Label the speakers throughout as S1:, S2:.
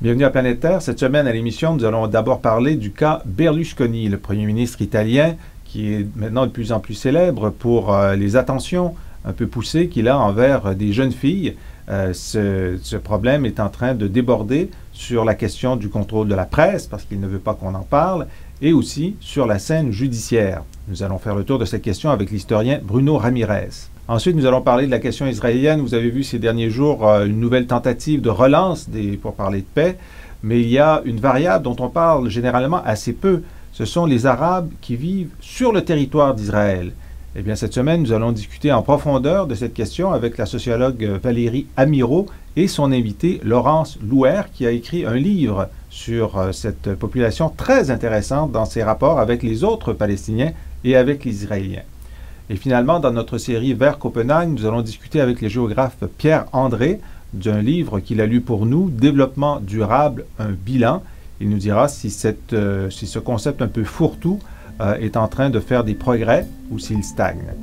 S1: Bienvenue à Planète Terre. Cette semaine à l'émission, nous allons d'abord parler du cas Berlusconi, le premier ministre italien qui est maintenant de plus en plus célèbre pour les attentions un peu poussées qu'il a envers des jeunes filles. Ce problème est en train de déborder sur la question du contrôle de la presse, parce qu'il ne veut pas qu'on en parle, et aussi sur la scène judiciaire. Nous allons faire le tour de cette question avec l'historien Bruno Ramirez. Ensuite, nous allons parler de la question israélienne. Vous avez vu ces derniers jours une nouvelle tentative de relance pour parler de paix, mais il y a une variable dont on parle généralement assez peu. Ce sont les Arabes qui vivent sur le territoire d'Israël. Eh bien, cette semaine, nous allons discuter en profondeur de cette question avec la sociologue Valérie Amirault et son invité Laurence Louer, qui a écrit un livre sur cette population très intéressante dans ses rapports avec les autres Palestiniens et avec les Israéliens. Et finalement, dans notre série Vers Copenhague, nous allons discuter avec le géographe Pierre André d'un livre qu'il a lu pour nous, Développement durable, un bilan. Il nous dira si ce concept un peu fourre-tout est en train de faire des progrès ou s'il stagne.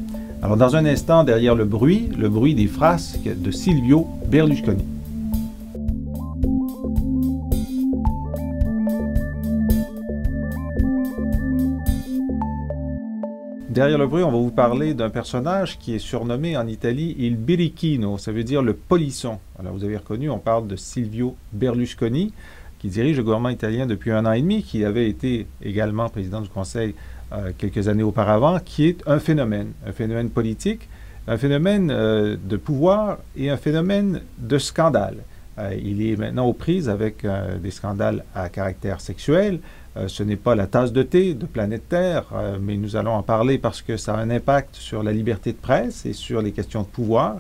S1: Alors, dans un instant, derrière le bruit des frasques de Silvio Berlusconi. Derrière le bruit, on va vous parler d'un personnage qui est surnommé en Italie Il Birichino, ça veut dire le polisson. Alors, vous avez reconnu, on parle de Silvio Berlusconi, qui dirige le gouvernement italien depuis 1 an et demi, qui avait été également président du Conseil quelques années auparavant, qui est un phénomène politique, un phénomène de pouvoir et un phénomène de scandale. Il est maintenant aux prises avec des scandales à caractère sexuel. Ce n'est pas la tasse de thé de Planète Terre, mais nous allons en parler parce que ça a un impact sur la liberté de presse et sur les questions de pouvoir.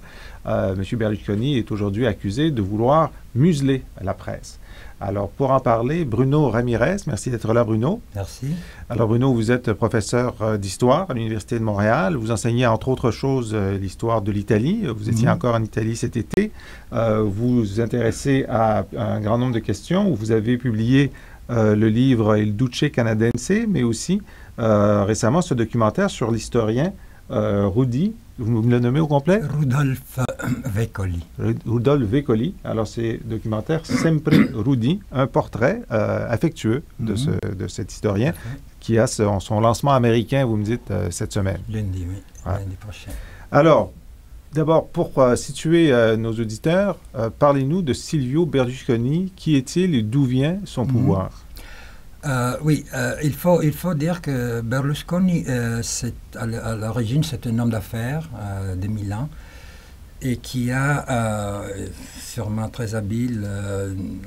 S1: M. Berlusconi est aujourd'hui accusé de vouloir museler la presse. Alors, pour en parler, Bruno Ramirez, merci d'être là, Bruno.
S2: Merci. Alors,
S1: Bruno, vous êtes professeur d'histoire à l'Université de Montréal. Vous enseignez, entre autres choses, l'histoire de l'Italie. Vous étiez encore en Italie cet été. Vous vous intéressez à un grand nombre de questions. Vous avez publié le livre Il Duce Canadense, mais aussi récemment ce documentaire sur l'historien Rudi. Vous me le nommez au complet?
S2: Rudolf Vecoli.
S1: Rudolf Vecoli. Alors, c'est le documentaire Sempre Rudi, un portrait affectueux de cet historien qui a son lancement américain, vous me dites, cette semaine.
S2: Lundi, oui.
S1: Ouais.
S2: Lundi prochain.
S1: Alors, d'abord, pour situer nos auditeurs, parlez-nous de Silvio Berlusconi. Qui est-il et d'où vient son pouvoir?
S2: Il faut dire que Berlusconi, à l'origine, c'est un homme d'affaires de Milan et qui a, sûrement très habile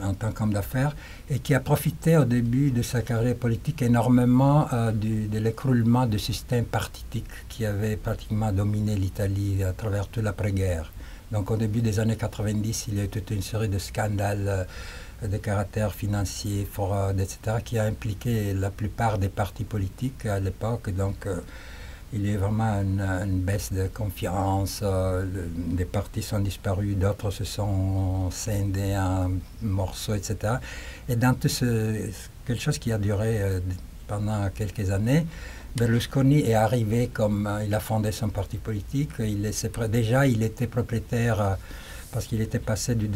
S2: en tant qu'homme d'affaires, et qui a profité au début de sa carrière politique énormément de l'écroulement du système partitique qui avait pratiquement dominé l'Italie à travers toute l'après-guerre. Donc au début des années 90, il y a eu toute une série de scandales de caractère financier, fraude, etc., qui a impliqué la plupart des partis politiques à l'époque. Donc, il y a vraiment une baisse de confiance. Des partis sont disparus, d'autres se sont scindés en morceaux, etc. Et dans tout quelque chose qui a duré pendant quelques années, Berlusconi est arrivé comme il a fondé son parti politique. Déjà, il était propriétaire parce qu'il était passé du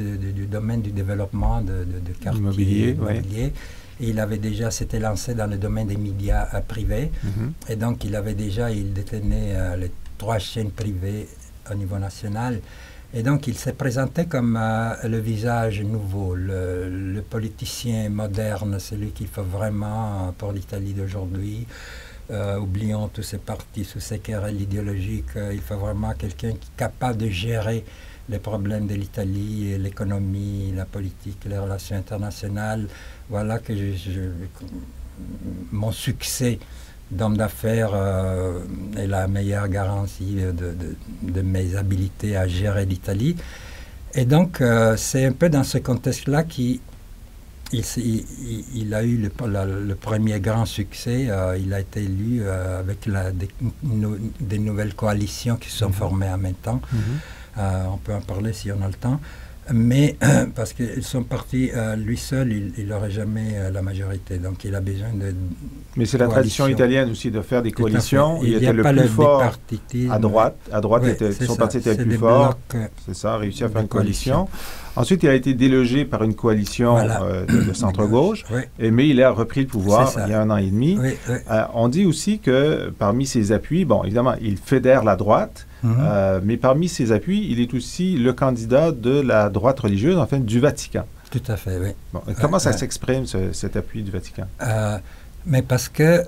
S2: domaine du développement de quartiers immobiliers. Et il avait déjà s'était lancé dans le domaine des médias privés. Et donc, il détenait les 3 chaînes privées au niveau national. Et donc, il s'est présenté comme le visage nouveau, le politicien moderne, celui qu'il faut vraiment pour l'Italie d'aujourd'hui. Oublions tous ces partis, tous ces querelles idéologiques. Il faut vraiment quelqu'un qui est capable de gérer les problèmes de l'Italie, l'économie, la politique, les relations internationales. Voilà que mon succès d'homme d'affaires est la meilleure garantie de mes habiletés à gérer l'Italie. Et donc, c'est un peu dans ce contexte-là qu'il a eu le premier grand succès. Il a été élu avec des nouvelles coalitions qui se sont formées en même temps. On peut en parler si on a le temps. Mais parce qu'ils sont partis, lui seul, il n'aurait jamais la majorité. Donc il a besoin de
S1: Mais c'est la tradition italienne aussi de faire des coalitions.
S2: Il
S1: était le plus fort à droite. À droite,
S2: oui,
S1: son parti était le plus fort. C'est ça, réussi à faire une coalition. Ensuite, il a été délogé par une coalition de centre-gauche, mais il a repris le pouvoir il y a 1 an et demi. On dit aussi que parmi ses appuis, bon, évidemment, il fédère la droite, mais parmi ses appuis, il est aussi le candidat de la droite religieuse, enfin, du Vatican.
S2: Tout à fait, oui.
S1: Bon, comment ça s'exprime, cet appui du Vatican?
S2: Mais parce que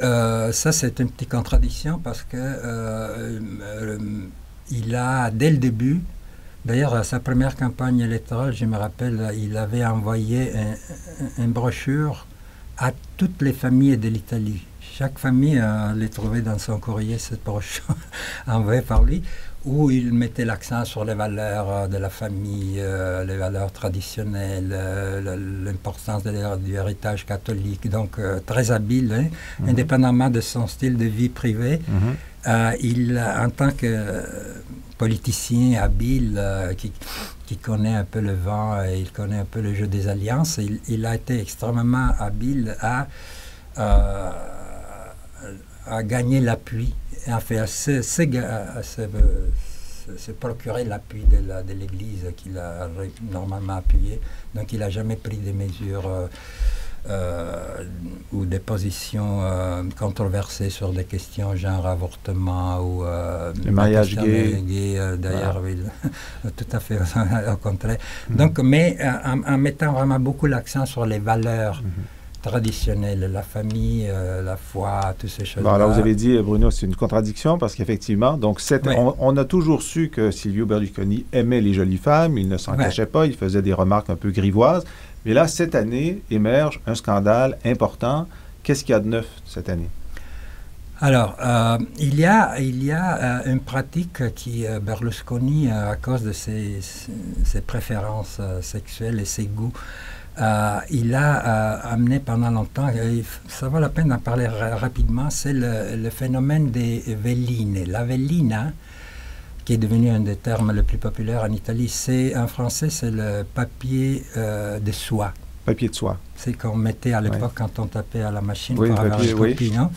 S2: ça, c'est une petite contradiction, parce que il a, dès le début, d'ailleurs, sa première campagne électorale, je me rappelle, il avait envoyé une brochure à toutes les familles de l'Italie. Chaque famille allait trouver dans son courrier cette brochure envoyée par lui, où il mettait l'accent sur les valeurs de la famille, les valeurs traditionnelles, l'importance du héritage catholique. Donc, très habile, hein, indépendamment de son style de vie privée. Il, en tant que politicien habile, qui connaît un peu le vent et il connaît un peu le jeu des alliances, il a été extrêmement habile à gagner l'appui, à se procurer l'appui de l'Église qu'il a normalement appuyé. Donc il n'a jamais pris des mesures ou des positions controversées sur des questions genre avortement ou
S1: le mariage gay.
S2: D'ailleurs, oui, tout à fait au contraire. Donc, mais en mettant vraiment beaucoup l'accent sur les valeurs traditionnelles, la famille, la foi, toutes ces choses-là.
S1: Bon, alors vous avez dit, Bruno, c'est une contradiction parce qu'effectivement, donc on a toujours su que Silvio Berlusconi aimait les jolies femmes, il ne s'en cachait pas, il faisait des remarques un peu grivoises. Mais là, cette année, émerge un scandale important. Qu'est-ce qu'il y a de neuf cette année?
S2: Alors, il y a une pratique qui, Berlusconi, à cause de ses préférences sexuelles et ses goûts, il a amené pendant longtemps, ça vaut la peine d'en parler rapidement, c'est le phénomène des velline. La vellina, qui est devenu un des termes les plus populaires en Italie, en français, c'est le papier de soie.
S1: Papier de soie.
S2: C'est qu'on mettait à l'époque quand on tapait à la machine pour avoir une copie. Non?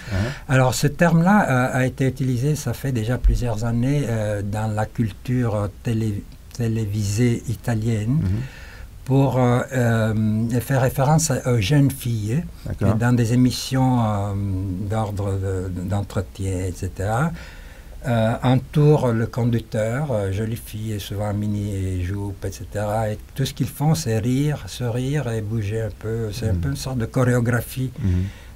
S2: Alors, ce terme-là a été utilisé, ça fait déjà plusieurs années, dans la culture télévisée italienne, pour faire référence aux jeunes filles, dans des émissions d'ordre d'entretien, etc., entoure le conducteur, jolie fille, souvent mini-jupe, etc. Et tout ce qu'ils font, c'est rire, sourire et bouger un peu. C'est un peu une sorte de chorégraphie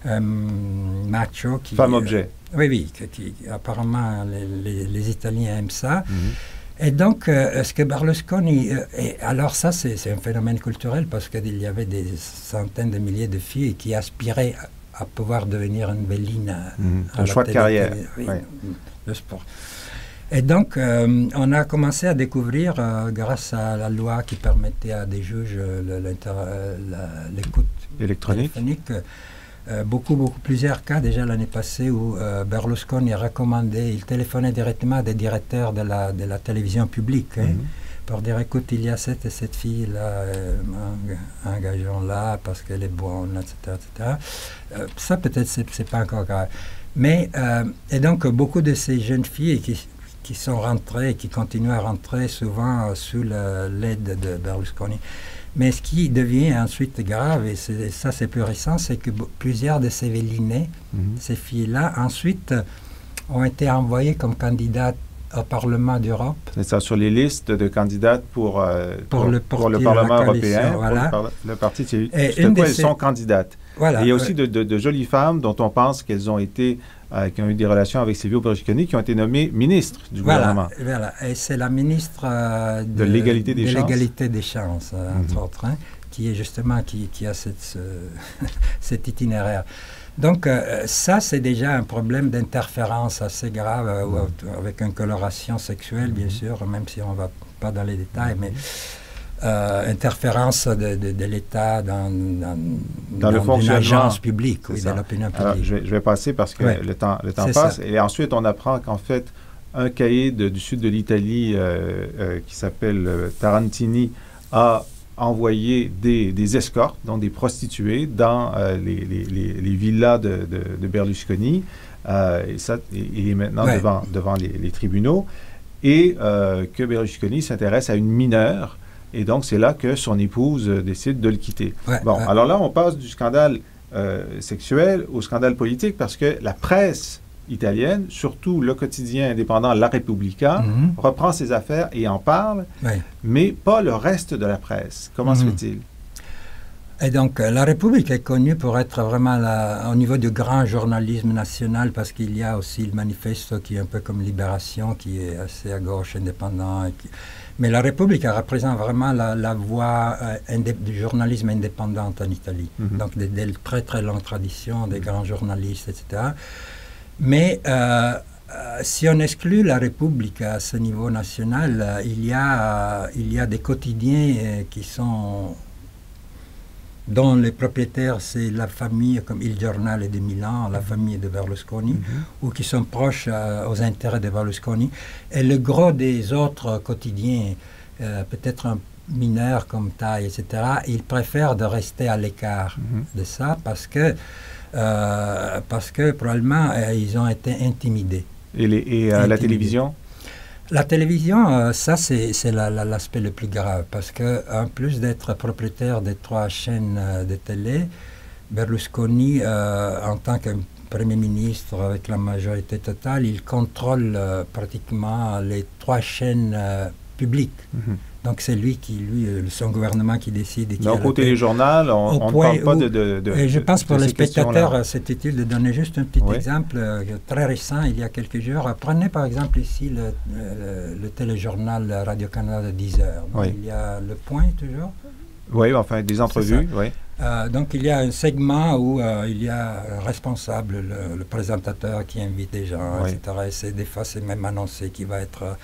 S2: macho.
S1: Femme-objet.
S2: Oui, qui apparemment les Italiens aiment ça. Et donc, ce que Berlusconi... alors ça, c'est un phénomène culturel parce qu'il y avait des centaines de milliers de filles qui aspiraient à pouvoir devenir une belline.
S1: Un choix de carrière.
S2: Le sport. Et donc, on a commencé à découvrir, grâce à la loi qui permettait à des juges l'écoute électronique, plusieurs cas déjà l'année passée où Berlusconi a recommandé, il téléphonait directement à des directeurs de la télévision publique pour dire, écoute, il y a cette et cette fille-là, engageons-la parce qu'elle est bonne, etc. etc. Ça, peut-être, c'est pas encore grave. Mais, et donc, beaucoup de ces jeunes filles qui sont rentrées, qui continuent à rentrer souvent sous l'aide de Berlusconi. Mais ce qui devient ensuite grave, et ça c'est plus récent, c'est que plusieurs de ces vellinées, ces filles-là, ensuite ont été envoyées comme candidates au Parlement d'Europe.
S1: C'est ça, sur les listes de candidates pour le Parlement européen,
S2: voilà.
S1: pour le parti. Elles sont candidates.
S2: Voilà,
S1: et il y a aussi de jolies femmes dont on pense qu'elles ont été, qui ont eu des relations avec Silvio Berlusconi, qui ont été nommées ministres du gouvernement.
S2: Voilà, et c'est la ministre
S1: de l'égalité des chances.
S2: L'égalité des chances, entre autres, qui est justement, qui a cet itinéraire. Donc, ça, c'est déjà un problème d'interférence assez grave, avec une coloration sexuelle, bien sûr, même si on ne va pas dans les détails, mais interférence de l'État dans
S1: le fonctionnement
S2: d'une agence publique, dans l'opinion publique.
S1: Alors, je vais passer parce que le temps passe. Ça. Et ensuite, on apprend qu'en fait, un caïd du sud de l'Italie qui s'appelle Tarantini a envoyé des escortes, donc des prostituées, dans les villas de Berlusconi, et est maintenant devant les tribunaux, et que Berlusconi s'intéresse à une mineure, et donc c'est là que son épouse décide de le quitter. Alors là, on passe du scandale sexuel au scandale politique, parce que la presse italienne, surtout le quotidien indépendant La Repubblica, reprend ses affaires et en parle, mais pas le reste de la presse. Comment se fait-il?
S2: Et donc, La République est connue pour être vraiment au niveau du grand journalisme national, parce qu'il y a aussi le Manifesto qui est un peu comme Libération, qui est assez à gauche, indépendant. Mais La République représente vraiment la voie du journalisme indépendant en Italie. Donc, des très très longues traditions, des grands journalistes, etc. Mais si on exclut La République à ce niveau national, il y a des quotidiens qui sont, dont les propriétaires, c'est la famille comme Il Giornale de Milan, la famille de Berlusconi, ou qui sont proches aux intérêts de Berlusconi. Et le gros des autres quotidiens, peut-être un mineur comme Taille, etc., ils préfèrent de rester à l'écart de ça parce que probablement ils ont été intimidés.
S1: Et la télévision?
S2: La télévision, ça c'est l'aspect le plus grave, parce qu'en plus d'être propriétaire des 3 chaînes de télé, Berlusconi, en tant que Premier ministre avec la majorité totale, il contrôle pratiquement les 3 chaînes publiques. Donc c'est lui, son gouvernement qui décide.
S1: Donc au téléjournal, on ne parle pas de
S2: et je pense pour les spectateurs, c'est utile de donner juste un petit exemple très récent, il y a quelques jours. Prenez par exemple ici le téléjournal Radio-Canada de 10 heures. Il y a Le Point toujours.
S1: Oui, enfin des entrevues.
S2: Donc il y a un segment où il y a un responsable, le présentateur qui invite des gens, etc. Et des fois c'est même annoncé qu'il va être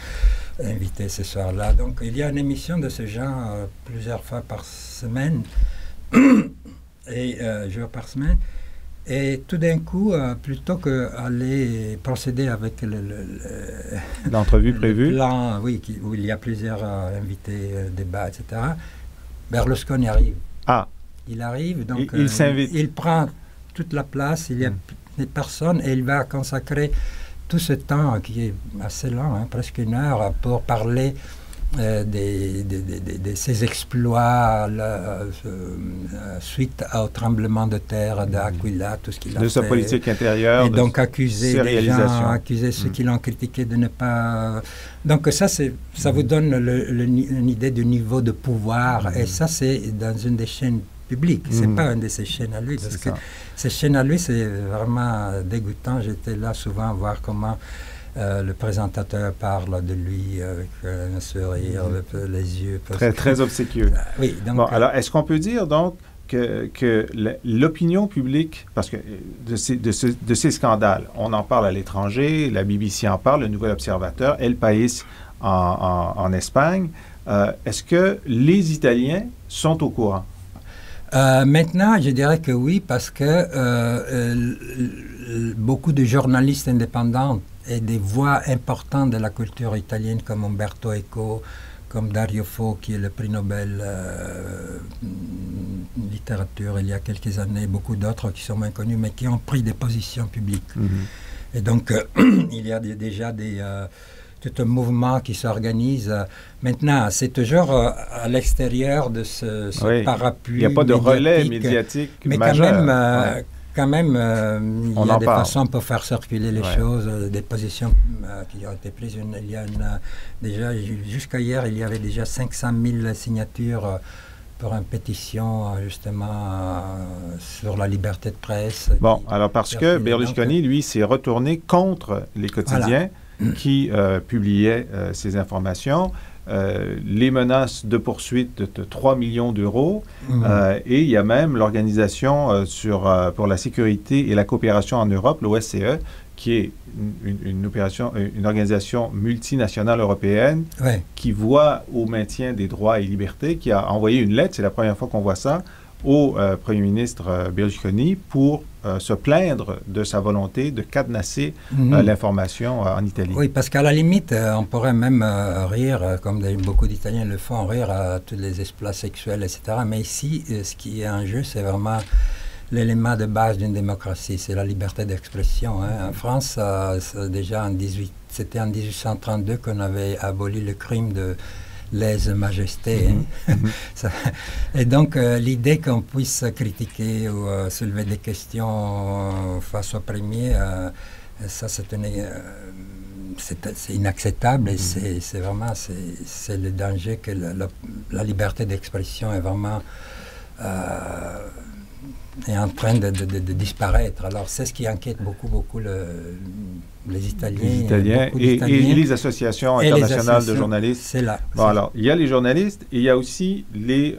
S2: invité ce soir-là. Donc il y a une émission de ce genre plusieurs fois par semaine, et jours par semaine. Et tout d'un coup, plutôt qu'aller procéder avec
S1: l'entrevue prévue,
S2: plan, où il y a plusieurs invités, débats, etc., Berlusconi arrive. Il arrive, donc
S1: il s'invite.
S2: Il prend toute la place, il y a des personnes, et il va consacrer tout ce temps, qui est assez long, presque 1 heure, pour parler de ses exploits suite au tremblement de terre d'Aquila, tout ce qu'il a fait.
S1: De sa politique intérieure,
S2: et donc accuser les gens, accuser ceux qui l'ont critiqué de ne pas... Donc ça vous donne une idée du niveau de pouvoir, et ça c'est dans une des chaînes publiques, c'est pas une de ses chaînes à lui, parce que ces chaînes à lui, c'est vraiment dégoûtant. J'étais là souvent à voir comment le présentateur parle de lui avec un sourire, les yeux...
S1: Très, très obséquieux.
S2: Oui, donc...
S1: alors, est-ce qu'on peut dire, donc, que l'opinion publique, parce que de ces scandales, on en parle à l'étranger, la BBC en parle, le Nouvel Observateur, El País en Espagne, est-ce que les Italiens sont au courant?
S2: Maintenant, je dirais que oui, parce que beaucoup de journalistes indépendants et des voix importantes de la culture italienne, comme Umberto Eco, comme Dario Fo, qui est le prix Nobel littérature il y a quelques années, beaucoup d'autres qui sont moins connus, mais qui ont pris des positions publiques. Et donc, il y a déjà tout un mouvement qui s'organise. Maintenant, c'est toujours à l'extérieur de ce parapluie. Il
S1: n'y a pas de relais médiatique
S2: majeur. Quand même, il y a des façons pour faire circuler les choses, des positions qui ont été prises. Déjà, jusqu'à hier, il y avait déjà 500 000 signatures pour une pétition, justement, sur la liberté de presse.
S1: Bon, alors parce que Berlusconi, lui, s'est retourné contre les quotidiens qui publiaient ces informations. Les menaces de poursuite de 3 millions d'euros, et il y a même l'Organisation pour la sécurité et la coopération en Europe, l'OSCE, qui est une organisation multinationale européenne qui voit au maintien des droits et libertés, qui a envoyé une lettre, c'est la première fois qu'on voit ça, au Premier ministre Berlusconi pour se plaindre de sa volonté de cadenasser l'information en Italie.
S2: Oui, parce qu'à la limite, on pourrait même rire, comme beaucoup d'Italiens le font, rire à tous les exploits sexuels, etc. Mais ici, ce qui est en jeu, c'est vraiment l'élément de base d'une démocratie, c'est la liberté d'expression. En France, c'était en 1832 qu'on avait aboli le crime de lèse-majesté. Et donc, l'idée qu'on puisse critiquer ou soulever des questions face au premier, ça, c'est inacceptable et c'est vraiment le danger que la liberté d'expression est vraiment est en train de disparaître. Alors, c'est ce qui inquiète beaucoup les Italiens.
S1: Et les associations internationales de journalistes.
S2: C'est là.
S1: Bon, alors, il y a les journalistes et il y a aussi les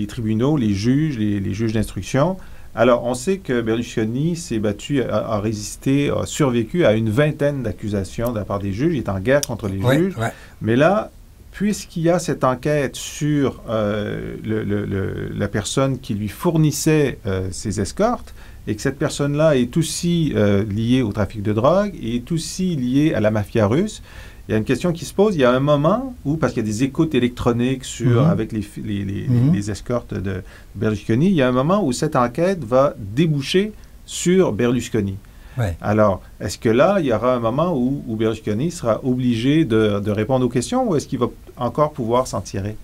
S1: tribunaux, les juges, les juges d'instruction. Alors, on sait que Berlusconi s'est battu, a résisté, a survécu à une vingtaine d'accusations de la part des juges. Il est en guerre contre les juges. Ouais. Mais là, puisqu'il y a cette enquête sur la personne qui lui fournissait ses escortes, et que cette personne-là est aussi liée au trafic de drogue et est aussi liée à la mafia russe, il y a une question qui se pose. Il y a un moment où, parce qu'il y a des écoutes électroniques avec les escortes de Berlusconi, il y a un moment où cette enquête va déboucher sur Berlusconi. Ouais. Alors, est-ce que là, il y aura un moment où Berlusconi sera obligé de répondre aux questions ou est-ce qu'il va encore pouvoir s'en tirer?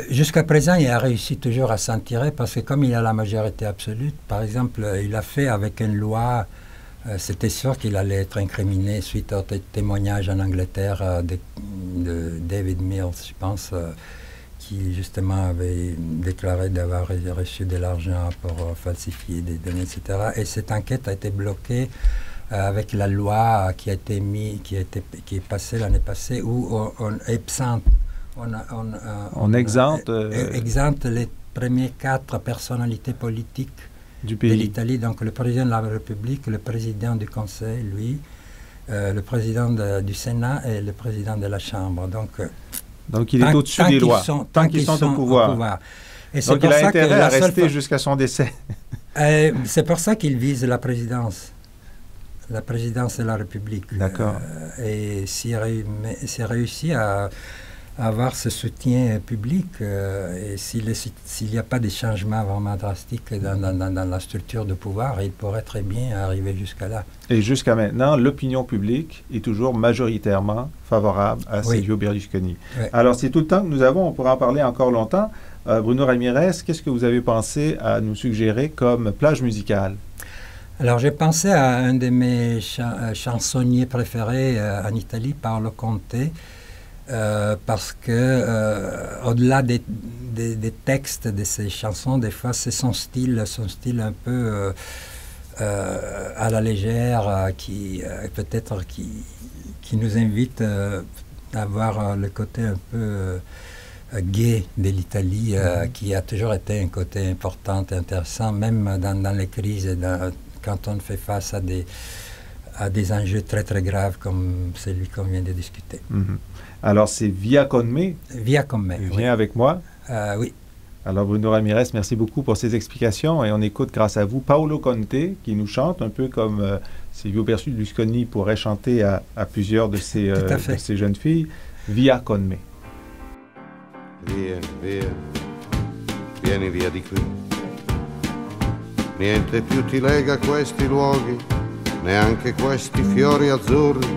S2: Jusqu'à présent, il a réussi toujours à s'en tirer parce que comme il a la majorité absolue, par exemple, il a fait avec une loi, c'était sûr qu'il allait être incriminé suite au témoignage en Angleterre de David Mills, je pense, qui justement avait déclaré d'avoir reçu de l'argent pour falsifier des données, etc. Et cette enquête a été bloquée avec la loi qui est passée l'année passée où on exempte les premières 4 personnalités politiques
S1: du pays.
S2: De l'Italie, donc le président de la République, le président du Conseil, lui, le président du Sénat et le président de la Chambre.
S1: Donc il est au-dessus des lois, tant qu'ils sont au pouvoir. Et donc il a intérêt à rester jusqu'à son décès.
S2: C'est pour ça qu'il vise la présidence de la République.
S1: D'accord.
S2: Et s'il réussit à avoir ce soutien public, et s'il n'y a pas de changement vraiment drastiques dans la structure de pouvoir, il pourrait très bien arriver jusqu'à là.
S1: Et jusqu'à maintenant, l'opinion publique est toujours majoritairement favorable à Silvio Berlusconi. Oui. Alors, c'est tout le temps que nous avons, on pourra en parler encore longtemps. Bruno Ramirez, qu'est-ce que vous avez pensé à nous suggérer comme plage musicale?
S2: Alors, j'ai pensé à un de mes chansonniers préférés en Italie, Paolo Conte, parce que au-delà des textes de ses chansons, des fois c'est son style un peu à la légère qui peut-être qui nous invite à voir le côté un peu gai de l'Italie, qui a toujours été un côté important et intéressant, même dans les crises, quand on fait face à des enjeux très très graves comme celui qu'on vient de discuter.
S1: Alors, c'est Via con me.
S2: Via con me.
S1: Viens avec moi.
S2: Oui.
S1: Alors, Bruno Ramirez, merci beaucoup pour ces explications. Et on écoute, grâce à vous, Paolo Conte, qui nous chante un peu comme Silvio Berlusconi pourrait chanter à plusieurs de ces jeunes filles. Via con me.
S3: Via, via, vieni via di qui. Niente più ti lega questi luoghi, neanche questi fiori azzurri.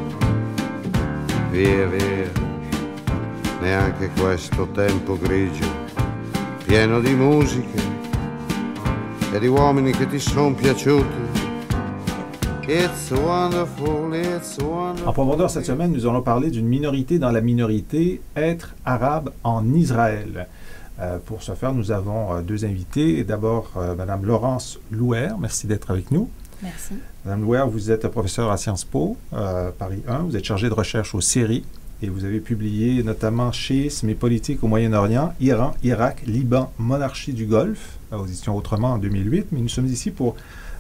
S3: Via, via, neanche questo tempo grigio, pieno di musiche e di uomini che ti sono piaciuti. It's wonderful, it's wonderful.
S1: En profondeur cette semaine, nous allons parler d'une minorité dans la minorité, être arabe en Israël. Pour ce faire, nous avons 2 invités. D'abord, Mme Laurence Louer, merci d'être avec nous.
S4: Merci.
S1: Mme Louer, vous êtes professeure à Sciences Po, Paris 1. Vous êtes chargée de recherche au CERI et vous avez publié notamment Schisme et politique au Moyen-Orient, Iran, Irak, Liban, monarchie du Golfe, aux éditions Autrement en 2008. Mais nous sommes ici pour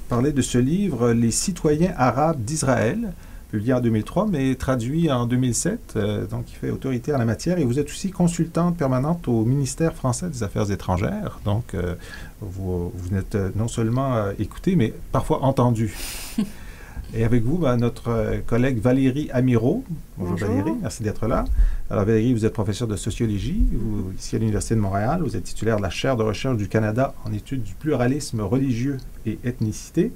S1: parler de ce livre, Les citoyens arabes d'Israël, publié en 2003, mais traduit en 2007, donc qui fait autorité en la matière. Et vous êtes aussi consultante permanente au ministère français des Affaires étrangères. Donc, vous êtes non seulement écoutée, mais parfois entendue. Et avec vous, notre collègue Valérie Amirault. Bonjour Valérie, merci d'être là. Alors Valérie, vous êtes professeure de sociologie ici à l'Université de Montréal. Vous êtes titulaire de la chaire de recherche du Canada en études du pluralisme religieux et ethnicité.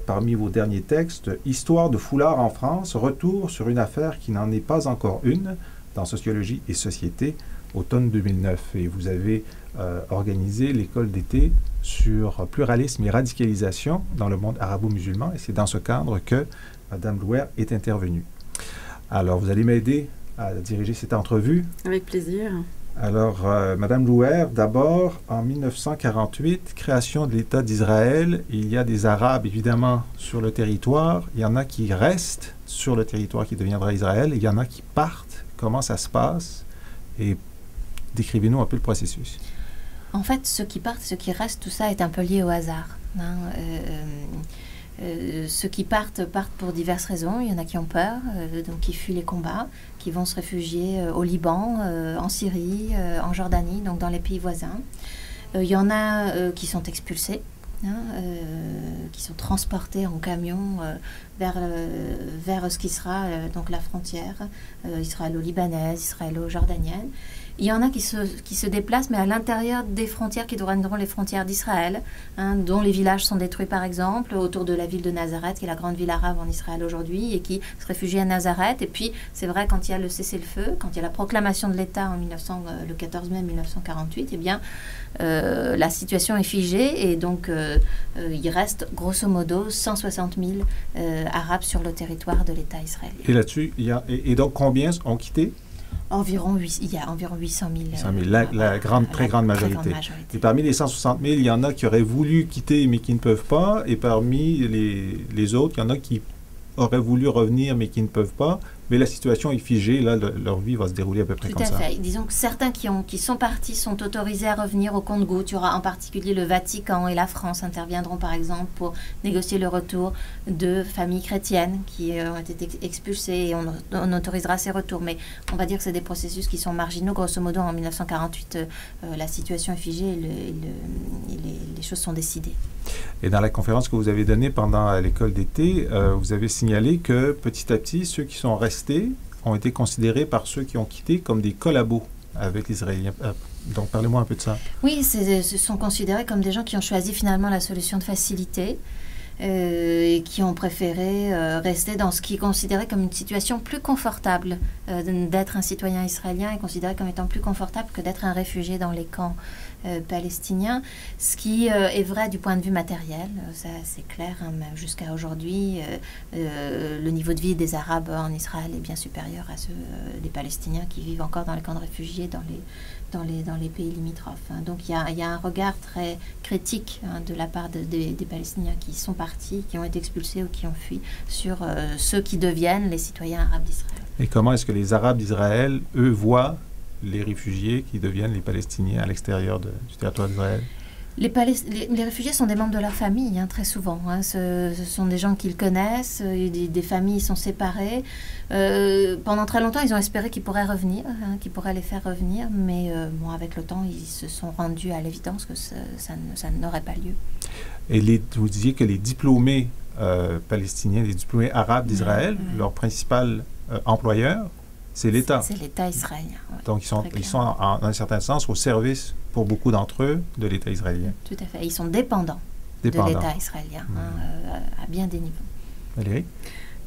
S1: Parmi vos derniers textes, Histoire de foulard en France, retour sur une affaire qui n'en est pas encore une, dans Sociologie et Société, automne 2009. Et vous avez organisé l'école d'été sur pluralisme et radicalisation dans le monde arabo-musulman. Et c'est dans ce cadre que Mme Louer est intervenue. Alors, vous allez m'aider à diriger cette entrevue.
S4: Avec plaisir.
S1: Alors, Mme Louer, d'abord, en 1948, création de l'État d'Israël, il y a des Arabes, évidemment, sur le territoire. Il y en a qui restent sur le territoire qui deviendra Israël. Il y en a qui partent. Comment ça se passe? Et décrivez-nous un peu le processus.
S5: En fait, ceux qui partent, ceux qui restent, tout ça est un peu lié au hasard. Hein. Ceux qui partent pour diverses raisons. Il y en a qui ont peur, donc qui fuient les combats, qui vont se réfugier au Liban, en Syrie, en Jordanie, donc dans les pays voisins. Il y en a qui sont expulsés, qui sont transportés en camion vers ce qui sera donc la frontière israélo-libanaise, israélo-jordanienne. Il y en a qui se déplacent, mais à l'intérieur des frontières qui deviendront les frontières d'Israël, dont les villages sont détruits par exemple, autour de la ville de Nazareth, qui est la grande ville arabe en Israël aujourd'hui, et qui se réfugient à Nazareth. Et puis, c'est vrai, quand il y a le cessez-le-feu, quand il y a la proclamation de l'État le 14 mai 1948, eh bien, la situation est figée, et donc il reste grosso modo 160 000 Arabes sur le territoire de l'État israélien.
S1: Et là-dessus, et donc combien ont quitté?
S5: Il y a environ 800 000.
S1: 800 000, la très grande majorité. Et parmi les 160 000, il y en a qui auraient voulu quitter mais qui ne peuvent pas. Et parmi les autres, il y en a qui auraient voulu revenir mais qui ne peuvent pas. Mais la situation est figée. Là, leur vie va se dérouler à peu près comme ça. Tout à fait.
S5: Disons que certains qui sont partis sont autorisés à revenir au compte-gouttes. Il y aura en particulier le Vatican et la France interviendront par exemple pour négocier le retour de familles chrétiennes qui ont été expulsées et on autorisera ces retours. Mais on va dire que c'est des processus qui sont marginaux. Grosso modo, en 1948, la situation est figée et les choses sont décidées.
S1: Et dans la conférence que vous avez donnée pendant l'école d'été, vous avez signalé que petit à petit, ceux qui sont restés ont été considérés par ceux qui ont quitté comme des collabos avec les Israéliens. Donc, parlez-moi un peu de ça.
S5: Oui, ce sont considérés comme des gens qui ont choisi finalement la solution de facilité et qui ont préféré rester dans ce qui est considéré comme une situation plus confortable. D'être un citoyen israélien est considéré comme étant plus confortable que d'être un réfugié dans les camps palestiniens, ce qui est vrai du point de vue matériel, ça c'est clair, jusqu'à aujourd'hui, le niveau de vie des Arabes en Israël est bien supérieur à ceux des Palestiniens qui vivent encore dans les camps de réfugiés dans les pays limitrophes. Donc il y a un regard très critique de la part des Palestiniens qui sont partis, qui ont été expulsés ou qui ont fui sur ceux qui deviennent les citoyens arabes d'Israël.
S1: Et comment est-ce que les Arabes d'Israël, eux, voient les réfugiés qui deviennent les Palestiniens à l'extérieur du territoire d'Israël?
S5: Les réfugiés sont des membres de leur famille, très souvent. Ce sont des gens qu'ils connaissent, des familles sont séparées. Pendant très longtemps, ils ont espéré qu'ils pourraient revenir, qu'ils pourraient les faire revenir, mais avec le temps, ils se sont rendus à l'évidence que ça n'aurait pas lieu.
S1: Et vous disiez que les diplômés palestiniens, les diplômés arabes d'Israël, leur principal employeur, c'est l'État.
S5: C'est l'État israélien. Ouais,
S1: donc, ils sont en un certain sens au service, pour beaucoup d'entre eux, de l'État israélien.
S5: Tout à fait. Ils sont dépendants. De l'État israélien, à bien des niveaux.
S1: Valérie?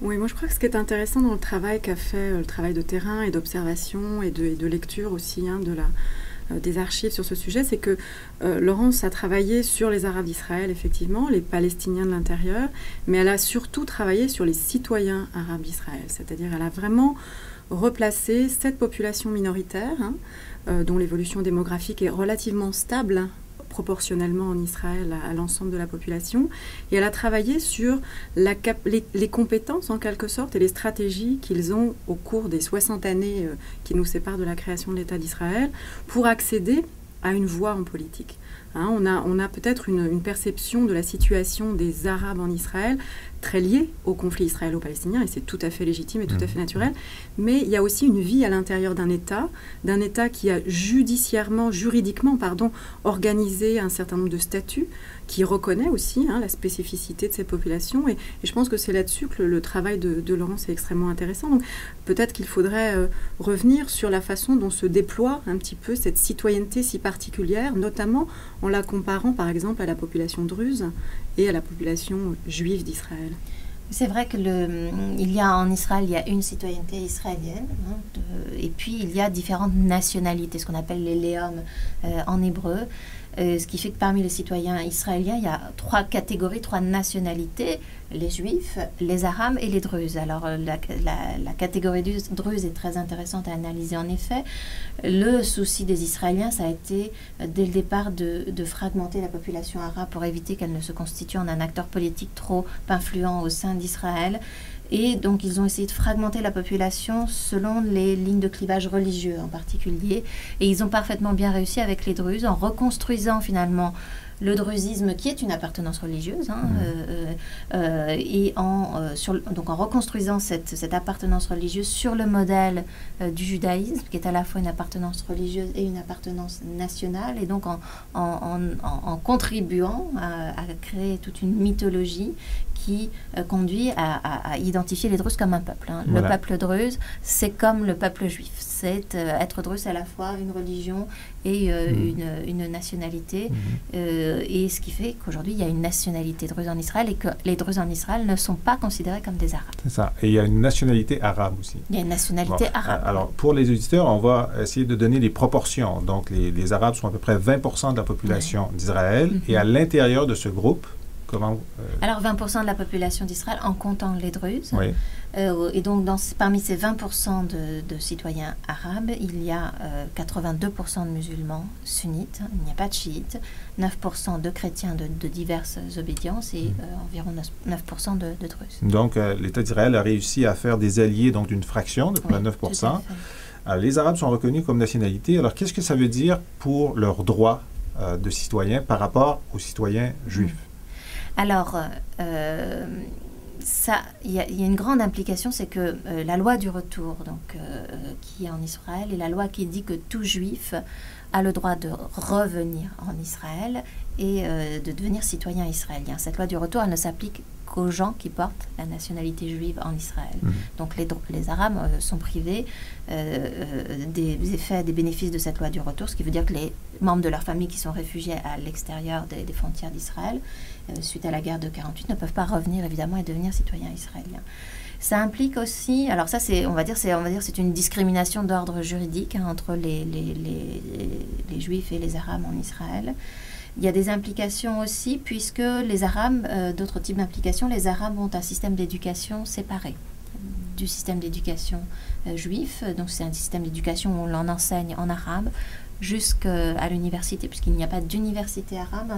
S4: Oui, moi je crois que ce qui est intéressant dans le travail qu'a fait, le travail de terrain et d'observation et de lecture aussi des archives sur ce sujet, c'est que Laurence a travaillé sur les Arabes d'Israël, effectivement, les Palestiniens de l'intérieur, mais elle a surtout travaillé sur les citoyens arabes d'Israël. C'est-à-dire elle a vraiment replacé cette population minoritaire, dont l'évolution démographique est relativement stable, proportionnellement en Israël à l'ensemble de la population. Et elle a travaillé sur les compétences, en quelque sorte, et les stratégies qu'ils ont au cours des 60 années qui nous séparent de la création de l'État d'Israël pour accéder a une voix en politique. Hein, on a peut-être une perception de la situation des Arabes en Israël très liée au conflit israélo-palestinien, et c'est tout à fait légitime et tout à fait naturel, mais il y a aussi une vie à l'intérieur d'un État qui a juridiquement, organisé un certain nombre de statuts, qui reconnaît aussi la spécificité de ces populations, et je pense que c'est là-dessus que le travail de Laurence est extrêmement intéressant. Donc peut-être qu'il faudrait revenir sur la façon dont se déploie un petit peu cette citoyenneté si particulière, notamment en la comparant par exemple à la population druze et à la population juive d'Israël.
S5: C'est vrai que en Israël, il y a une citoyenneté israélienne, et puis il y a différentes nationalités, ce qu'on appelle les léom en hébreu, ce qui fait que parmi les citoyens israéliens, il y a 3 catégories, 3 nationalités, les juifs, les arabes et les druzes. Alors la catégorie druze est très intéressante à analyser en effet. Le souci des Israéliens, ça a été dès le départ de fragmenter la population arabe pour éviter qu'elle ne se constitue en un acteur politique trop influent au sein d'Israël. Et donc, ils ont essayé de fragmenter la population selon les lignes de clivage religieux en particulier. Et ils ont parfaitement bien réussi avec les druzes en reconstruisant finalement le druzisme qui est une appartenance religieuse, et en reconstruisant cette appartenance religieuse sur le modèle du judaïsme, qui est à la fois une appartenance religieuse et une appartenance nationale, et donc en contribuant à créer toute une mythologie qui conduit à identifier les Druzes comme un peuple. Voilà. Le peuple druze, c'est comme le peuple juif. C'est être druze, c'est à la fois une religion et une nationalité. Et ce qui fait qu'aujourd'hui, il y a une nationalité druze en Israël et que les Druzes en Israël ne sont pas considérés comme des Arabes.
S1: C'est ça. Et il y a une nationalité arabe aussi.
S5: Il y a une nationalité arabe.
S1: Alors, pour les auditeurs, on va essayer de donner les proportions. Donc, les Arabes sont à peu près 20% de la population d'Israël. Et à l'intérieur de ce groupe,
S5: alors 20% de la population d'Israël en comptant les Druzes.
S1: Oui.
S5: Et donc parmi ces 20% de citoyens arabes, il y a 82% de musulmans sunnites, il n'y a pas de chiites, 9% de chrétiens de diverses obédiences et environ 9% de Druzes.
S1: Donc l'État d'Israël a réussi à faire des alliés d'une fraction de près de 9%. Alors, les Arabes sont reconnus comme nationalité. Alors qu'est-ce que ça veut dire pour leurs droits de citoyens par rapport aux citoyens juifs?
S5: Alors, il y a une grande implication, c'est que la loi du retour, qui est en Israël, est la loi qui dit que tout juif a le droit de revenir en Israël et de devenir citoyen israélien. Cette loi du retour, elle ne s'applique qu'aux gens qui portent la nationalité juive en Israël. Donc les Arabes sont privés des effets, des bénéfices de cette loi du retour, ce qui veut dire que les membres de leur famille qui sont réfugiés à l'extérieur des frontières d'Israël, suite à la guerre de 48, ne peuvent pas revenir évidemment et devenir citoyens israéliens. Ça implique aussi, alors ça c'est, on va dire c'est une discrimination d'ordre juridique entre les Juifs et les Arabes en Israël. Il y a des implications aussi, puisque les Arabes, d'autres types d'implications, les Arabes ont un système d'éducation séparé du système d'éducation juif. Donc c'est un système d'éducation où on l'en enseigne en arabe jusqu'à l'université, puisqu'il n'y a pas d'université arabe.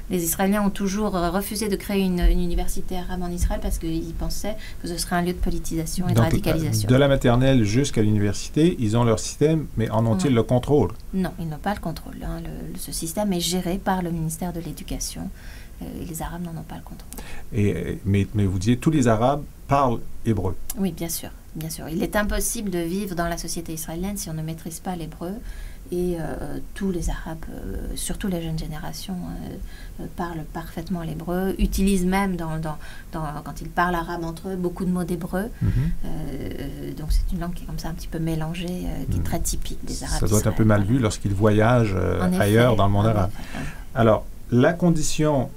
S5: Les Israéliens ont toujours refusé de créer une université arabe en Israël parce qu'ils pensaient que ce serait un lieu de politisation et de radicalisation.
S1: De la maternelle jusqu'à l'université, ils ont leur système, mais en ont-ils le contrôle?
S5: Non, ils n'ont pas le contrôle. Ce système est géré par le ministère de l'Éducation. Et les Arabes n'en ont pas le contrôle.
S1: Mais vous disiez, tous les Arabes parlent hébreu.
S5: Oui, bien sûr. Bien sûr. Il est impossible de vivre dans la société israélienne si on ne maîtrise pas l'hébreu. Et tous les Arabes, surtout les jeunes générations, parlent parfaitement l'hébreu, utilisent même, quand ils parlent arabe entre eux, beaucoup de mots d'hébreu. Donc c'est une langue qui est comme ça un petit peu mélangée, qui est très typique des Arabes.
S1: Ça doit être un peu mal vu lorsqu'ils voyagent ailleurs dans le monde arabe. Alors, la condition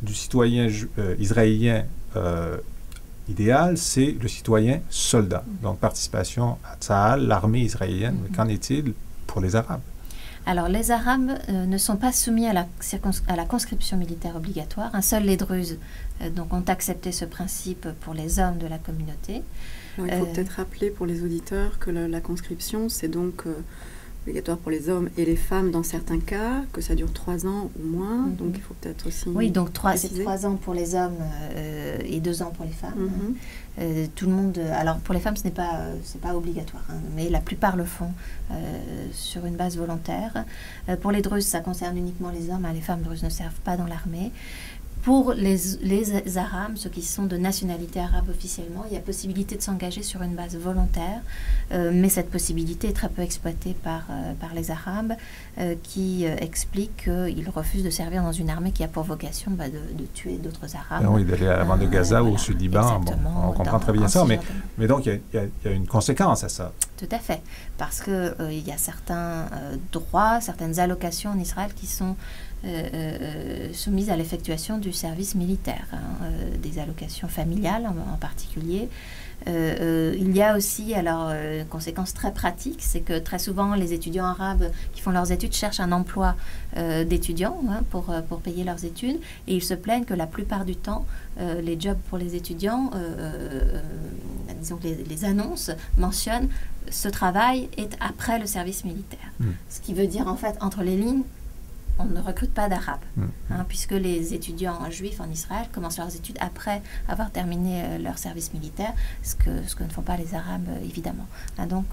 S1: du citoyen israélien idéal, c'est le citoyen soldat. Donc, participation à Tsahal, l'armée israélienne. Mais qu'en est-il pour les Arabes?
S5: Alors, les Arabes ne sont pas soumis à la conscription militaire obligatoire. Seuls les Druzes ont accepté ce principe pour les hommes de la communauté.
S4: Alors, il faut peut-être rappeler pour les auditeurs que la conscription, c'est donc obligatoire pour les hommes et les femmes dans certains cas, que ça dure 3 ans ou moins. Donc il faut peut-être aussi.
S5: Oui, donc c'est 3 ans pour les hommes et 2 ans pour les femmes. Tout le monde. Alors pour les femmes, c'est pas obligatoire, hein, mais la plupart le font sur une base volontaire. Pour les Druzes, ça concerne uniquement les hommes. Hein, les femmes druzes ne servent pas dans l'armée. Pour les Arabes, ceux qui sont de nationalité arabe officiellement, il y a possibilité de s'engager sur une base volontaire, mais cette possibilité est très peu exploitée par les Arabes, qui expliquent qu'ils refusent de servir dans une armée qui a pour vocation de tuer d'autres Arabes.
S1: Oui, d'aller à la bande de Gaza ou au sud Liban, on comprend très bien ça, mais donc il y a une conséquence à ça.
S5: Tout à fait, parce qu'il y a certains droits, certaines allocations en Israël qui sont soumises à l'effectuation du service militaire, hein, des allocations familiales en particulier. Il y a aussi, alors, une conséquence très pratique, c'est que très souvent les étudiants arabes qui font leurs études cherchent un emploi d'étudiants, hein, pour payer leurs études, et ils se plaignent que la plupart du temps, les jobs pour les étudiants, disons que les annonces mentionnent ce travail est après le service militaire. Ce qui veut dire en fait, entre les lignes, on ne recrute pas d'Arabes, hein, puisque les étudiants juifs en Israël commencent leurs études après avoir terminé leur service militaire, ce que ne font pas les Arabes, évidemment. Hein, donc,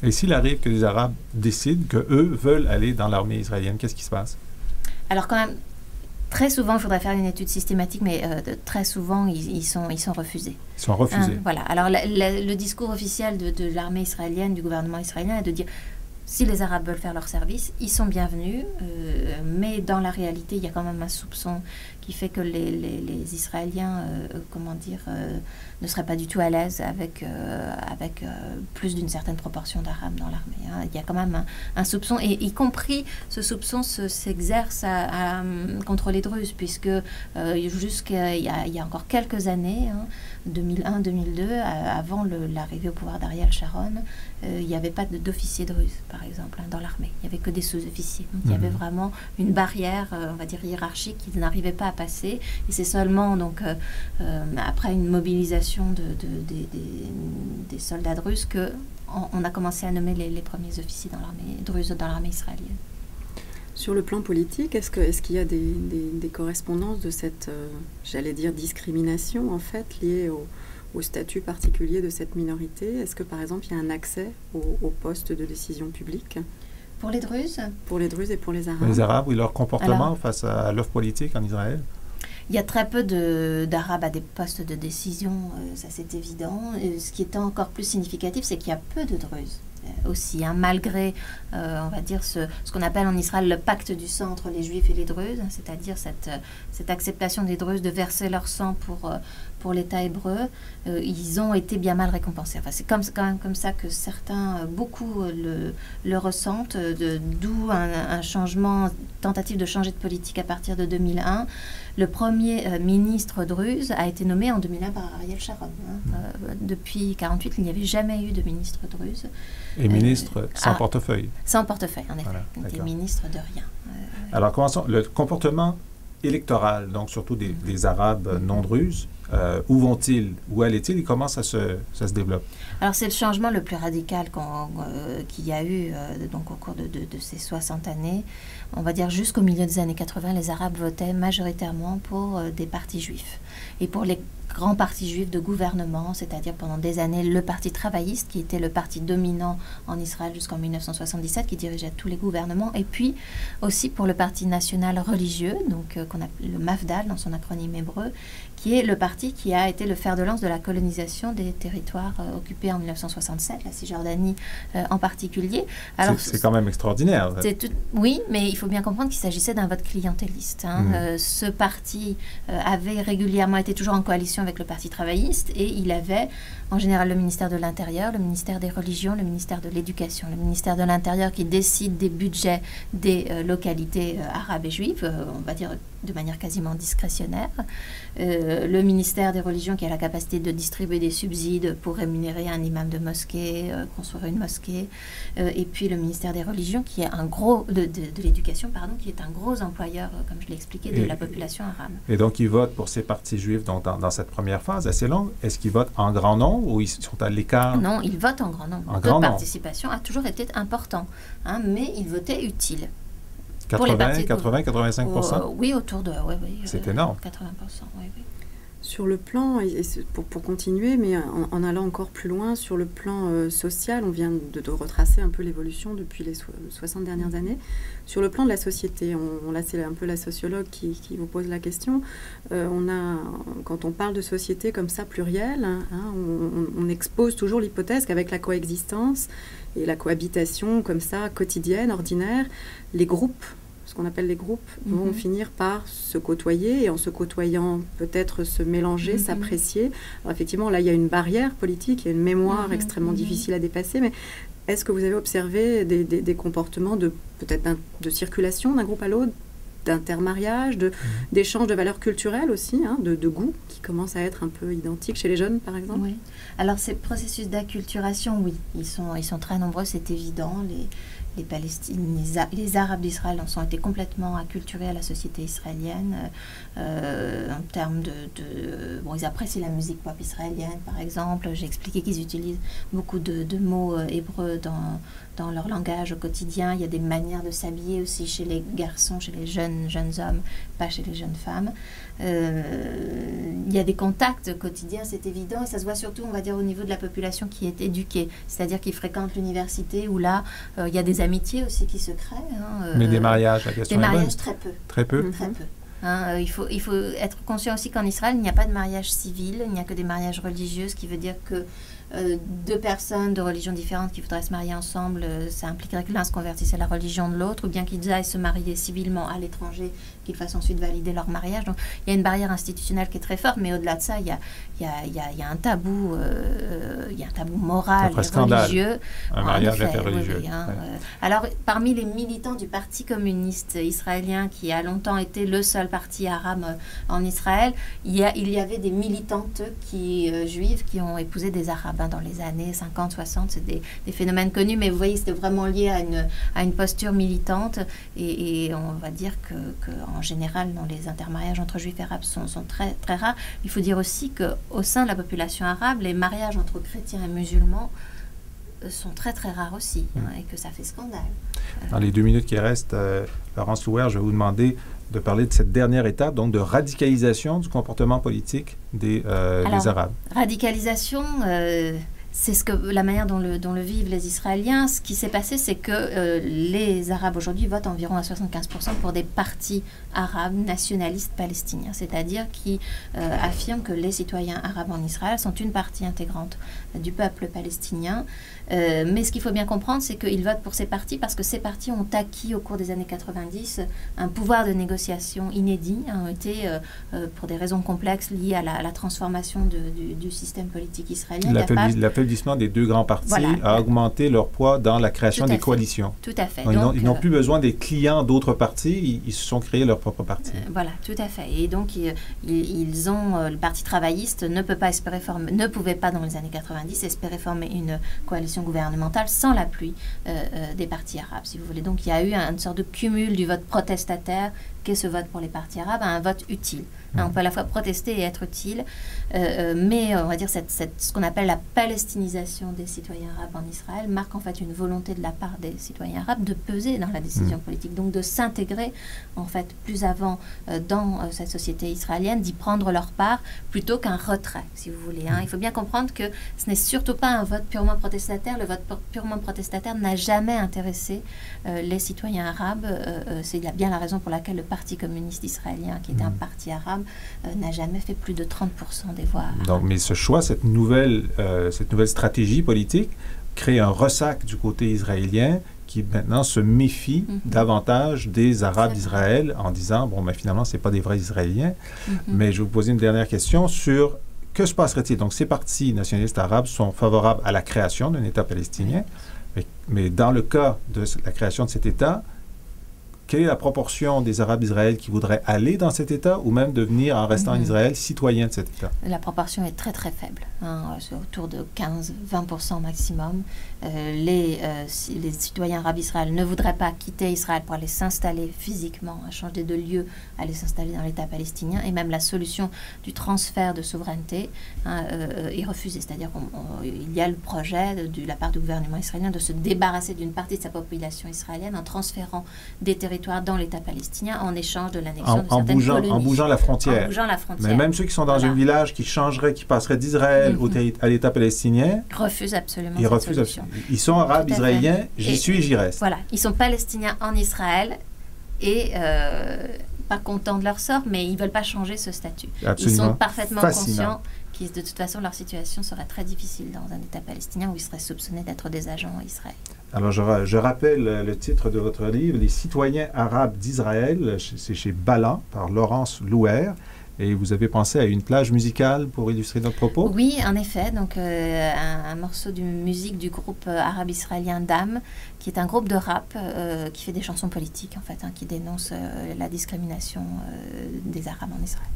S1: et s'il arrive que les Arabes décident qu'eux veulent aller dans l'armée israélienne, qu'est-ce qui se passe?
S5: Alors quand même, très souvent, il faudrait faire une étude systématique, mais très souvent, ils sont refusés.
S1: Ils sont refusés.
S5: Hein, voilà. Alors le discours officiel de l'armée israélienne, du gouvernement israélien, est de dire si les Arabes veulent faire leur service, ils sont bienvenus, mais dans la réalité, il y a quand même un soupçon qui fait que les Israéliens, ne seraient pas du tout à l'aise avec plus d'une certaine proportion d'Arabes dans l'armée. Hein. Il y a quand même un soupçon, et y compris ce soupçon s'exerce contre les Druzes, puisque jusqu'il y a encore quelques années, hein, 2001-2002, avant l'arrivée au pouvoir d'Ariel Sharon, il n'y avait pas d'officiers druzes, par exemple, hein, dans l'armée. Il n'y avait que des sous-officiers. Donc il y avait vraiment une barrière, on va dire, hiérarchique qu'ils n'arrivaient pas à passer. Et c'est seulement donc, après une mobilisation des soldats druzes qu'on a commencé à nommer les premiers officiers dans l'armée druzes dans l'armée israélienne.
S4: Sur le plan politique, est-ce qu'il y a des correspondances de cette, j'allais dire, discrimination, en fait, liée au statut particulier de cette minorité? Est-ce que, par exemple, il y a un accès aux postes de décision publique?
S5: Pour les Druzes?
S4: Pour les Druzes et pour les Arabes.
S1: Les Arabes, oui, leur comportement face à l'offre politique en Israël?
S5: Il y a très peu d'Arabes à des postes de décision, ça c'est évident. Et ce qui est encore plus significatif, c'est qu'il y a peu de Druzes aussi, hein, malgré, on va dire, ce qu'on appelle en Israël le pacte du sang entre les Juifs et les Druzes, hein, c'est-à-dire cette acceptation des Druzes de verser leur sang pour l'État hébreu. Ils ont été bien mal récompensés. Enfin, c'est quand même comme ça que beaucoup le ressentent, d'où un changement, tentative de changer de politique à partir de 2001. Le premier ministre druze a été nommé en 2001 par Ariel Sharon. Hein. Depuis 1948, il n'y avait jamais eu de ministre druze.
S1: Et ministre sans portefeuille.
S5: Sans portefeuille, en effet. Voilà, il était ministre de rien.
S1: Alors, commençons. Le comportement électoral, donc surtout des Arabes non druzes, où allaient-ils? Ils commencent à se développer.
S5: Alors, c'est le changement le plus radical qu'il y a eu donc, au cours de ces 60 années. On va dire jusqu'au milieu des années 80, les Arabes votaient majoritairement pour des partis juifs. Et pour les grands partis juifs de gouvernement, c'est-à-dire pendant des années le Parti travailliste, qui était le parti dominant en Israël jusqu'en 1977, qui dirigeait tous les gouvernements, et puis aussi pour le Parti national religieux, donc qu'on appelle le Mafdal dans son acronyme hébreu, qui est le parti qui a été le fer de lance de la colonisation des territoires occupés en 1967, la Cisjordanie en particulier. Alors,
S1: c'est quand même extraordinaire.
S5: Oui, mais il faut bien comprendre qu'il s'agissait d'un vote clientéliste. Hein. Ce parti avait régulièrement été toujours en coalition avec le Parti travailliste, et il avait en général le ministère de l'Intérieur, le ministère des Religions, le ministère de l'Éducation. Le ministère de l'Intérieur qui décide des budgets des localités arabes et juives, on va dire de manière quasiment discrétionnaire. le ministère des religions qui a la capacité de distribuer des subsides pour rémunérer un imam de mosquée, construire une mosquée, et puis le ministère des religions qui est un gros, de l'éducation, pardon, qui est un gros employeur, comme je l'ai expliqué, de la population arabe.
S1: Et donc, ils votent pour ces partis juifs dans cette première phase assez longue. Est-ce qu'ils votent en grand nombre ou ils sont à l'écart?
S5: Non, ils votent en grand nombre. Le taux de participation a toujours été important, hein, mais ils votaient utile.
S1: 80-85%?
S5: Oui, autour de... Oui,
S1: c'est énorme.
S5: 80%, oui.
S4: Sur le plan, et pour continuer, mais en allant encore plus loin, sur le plan social, on vient de retracer un peu l'évolution depuis les 60 dernières années. Sur le plan de la société, là c'est un peu la sociologue qui vous pose la question, quand on parle de société comme ça plurielle, on expose toujours l'hypothèse qu'avec la coexistence et la cohabitation comme ça quotidienne, ordinaire, les groupes, ce qu'on appelle les groupes, vont finir par se côtoyer et en se côtoyant peut-être se mélanger, s'apprécier. Alors effectivement, là, il y a une barrière politique, il y a une mémoire extrêmement difficile à dépasser, mais est-ce que vous avez observé des comportements peut-être de circulation d'un groupe à l'autre, d'intermariage, d'échange de valeurs culturelles aussi, de goût, qui commencent à être un peu identiques chez les jeunes, par exemple?
S5: Oui. Alors, ces processus d'acculturation, oui, ils sont très nombreux, c'est évident. Les Arabes d'Israël ont été complètement acculturés à la société israélienne en termes bon, ils apprécient la musique pop israélienne, par exemple. J'ai expliqué qu'ils utilisent beaucoup de mots hébreux dans leur langage au quotidien. Il y a des manières de s'habiller aussi chez les garçons, chez les jeunes hommes, pas chez les jeunes femmes. Il y a des contacts quotidiens, c'est évident, et ça se voit surtout, on va dire, au niveau de la population qui est éduquée, c'est-à-dire qui fréquente l'université, où là, il y a des amitiés aussi qui se créent.
S1: Mais des mariages, la question est bonne.
S5: Des mariages, très peu.
S1: Très peu?
S5: Très peu. Il faut être conscient aussi qu'en Israël, il n'y a pas de mariage civil, il n'y a que des mariages religieux, ce qui veut dire que deux personnes de religions différentes qui voudraient se marier ensemble, ça impliquerait que l'un se convertisse à la religion de l'autre, ou bien qu'ils aillent se marier civilement à l'étranger, qu'ils fassent ensuite valider leur mariage. Donc il y a une barrière institutionnelle qui est très forte, mais au-delà de ça, il y a un tabou, moral et religieux.
S1: Un mariage interreligieux.
S5: Alors, parmi les militants du Parti communiste israélien, qui a longtemps été le seul parti arabe en Israël, il y avait des militantes juives qui ont épousé des Arabes dans les années 50, 60. C'est des phénomènes connus, mais vous voyez, c'était vraiment lié à une posture militante. Et on va dire qu'en général, les intermariages entre juifs et arabes sont très, très rares. Il faut dire aussi qu'au sein de la population arabe, les mariages entre chrétiens et musulmans sont très très rares aussi, et que ça fait scandale.
S1: Dans les 2 minutes qui restent, Laurence Louer, je vais vous demander de parler de cette dernière étape, donc de radicalisation du comportement politique des Arabes. Radicalisation,
S5: c'est la manière dont le vivent les Israéliens. Ce qui s'est passé, c'est que les Arabes aujourd'hui votent environ à 75% pour des partis arabes nationalistes palestiniens, c'est-à-dire qui affirment que les citoyens arabes en Israël sont une partie intégrante du peuple palestinien. Mais ce qu'il faut bien comprendre, c'est qu'ils votent pour ces partis parce que ces partis ont acquis au cours des années 90 un pouvoir de négociation inédit, ont été, pour des raisons complexes liées à la transformation du système politique israélien.
S1: L'affaiblissement des 2 grands partis a augmenté leur poids dans la création des coalitions.
S5: Tout à fait.
S1: Donc, ils n'ont plus besoin des clients d'autres partis, ils se sont créés leur propre parti.
S5: Voilà, tout à fait. Et donc, le Parti travailliste ne pouvait pas dans les années 90 espérer former une coalition gouvernementale sans l'appui des partis arabes, si vous voulez. Donc il y a eu une sorte de cumul du vote protestataire qu'est ce vote pour les partis arabes à un vote utile. On peut à la fois protester et être utile, mais on va dire ce qu'on appelle la palestinisation des citoyens arabes en Israël marque en fait une volonté de la part des citoyens arabes de peser dans la décision politique, donc de s'intégrer en fait plus avant dans cette société israélienne, d'y prendre leur part plutôt qu'un retrait, si vous voulez. Il faut bien comprendre que ce n'est surtout pas un vote purement protestataire. Le vote purement protestataire n'a jamais intéressé les citoyens arabes. C'est bien la raison pour laquelle le Parti communiste israélien, qui est un parti arabe, n'a jamais fait plus de 30% des voix arabes.
S1: Donc, mais ce choix, cette nouvelle stratégie politique crée un ressac du côté israélien qui maintenant se méfie davantage des Arabes d'Israël en disant, bon, mais finalement, ce n'est pas des vrais Israéliens. Mais je vais vous poser une dernière question sur que se passerait-il? Donc, ces partis nationalistes arabes sont favorables à la création d'un État palestinien, mais dans le cas de la création de cet État, quelle est la proportion des Arabes d'Israël qui voudraient aller dans cet État ou même devenir, en restant en Israël, citoyens de cet État?
S5: La proportion est très très faible, c'est autour de 15-20% maximum. Si les citoyens arabes d'Israël ne voudraient pas quitter Israël pour aller s'installer physiquement, changer de lieu, aller s'installer dans l'État palestinien, et même la solution du transfert de souveraineté est refusée. C'est-à-dire qu'il y a le projet de la part du gouvernement israélien de se débarrasser d'une partie de sa population israélienne en transférant des territoires dans l'État palestinien en échange de l'annexion de certaines colonies.
S1: En bougeant la frontière.
S5: En bougeant la frontière.
S1: Mais même ceux qui sont dans un village, qui passeraient d'Israël à l'État palestinien,
S5: refusent absolument
S1: cette solution. Ils sont arabes, israéliens, j'y suis et j'y reste.
S5: Voilà, ils sont palestiniens en Israël et pas contents de leur sort, mais ils ne veulent pas changer ce statut.
S1: Absolument.
S5: Ils sont parfaitement
S1: fascinant.
S5: conscients que de toute façon leur situation serait très difficile dans un État palestinien où ils seraient soupçonnés d'être des agents en Israël.
S1: Alors je rappelle le titre de votre livre, Les citoyens arabes d'Israël, c'est chez Ballant par Laurence Louer. Et vous avez pensé à une plage musicale pour illustrer notre propos?
S5: Oui, en effet. Donc, un morceau de musique du groupe arabe-israélien Dam, qui est un groupe de rap qui fait des chansons politiques, en fait, qui dénonce la discrimination des Arabes en Israël.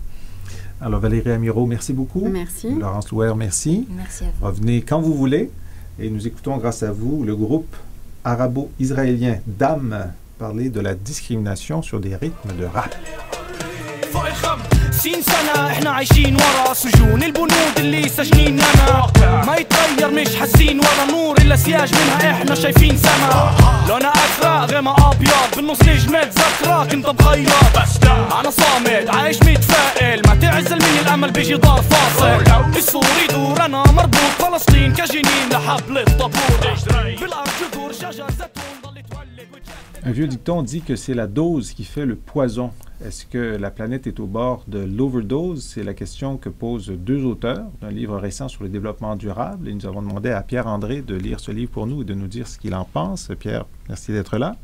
S1: Alors, Valérie Amirault, merci beaucoup.
S4: Merci.
S1: Laurence Louer, merci.
S5: Merci à vous.
S1: Revenez quand vous voulez. Et nous écoutons, grâce à vous, le groupe arabo-israélien Dam parler de la discrimination sur des rythmes de rap.
S6: 50 سنة احنا عايشين ورا سجون البنود اللي سجنيننا ما يتغير مش حاسين ولا نور الا سياج منها احنا شايفين سما لونها ازرق غيمة ابيض بالنص نجمة ذكرى كنت بغير انا صامت عايش متفائل ما تعزل مني الامل بيجي ضار فاصل السوري دور انا مربوط فلسطين كجنين لحبل الطابور بالارض جذور شجر زيتون ضل تولد.
S1: Un vieux dicton dit que c'est la dose qui fait le poison. Est-ce que la planète est au bord de l'overdose? C'est la question que posent deux auteurs d'un livre récent sur le développement durable. Et nous avons demandé à Pierre-André de lire ce livre pour nous et de nous dire ce qu'il en pense. Pierre, merci d'être là.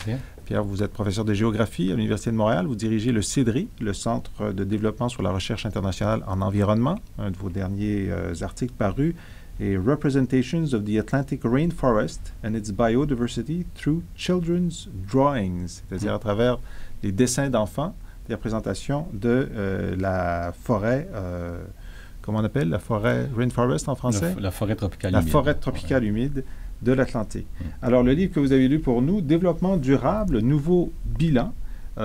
S7: Bien.
S1: Pierre, vous êtes professeur de géographie à l'Université de Montréal. Vous dirigez le CEDRI, le Centre de développement sur la recherche internationale en environnement. Un de vos derniers articles parus est Representations of the Atlantic Rainforest and its Biodiversity through Children's Drawings, c'est-à-dire à travers les dessins d'enfants, des représentations de la forêt, comment on appelle la forêt rainforest en français?
S7: La forêt tropicale
S1: humide.
S7: La
S1: forêt tropicale humide de l'Atlantique. Alors, le livre que vous avez lu pour nous, Développement durable, nouveau bilan,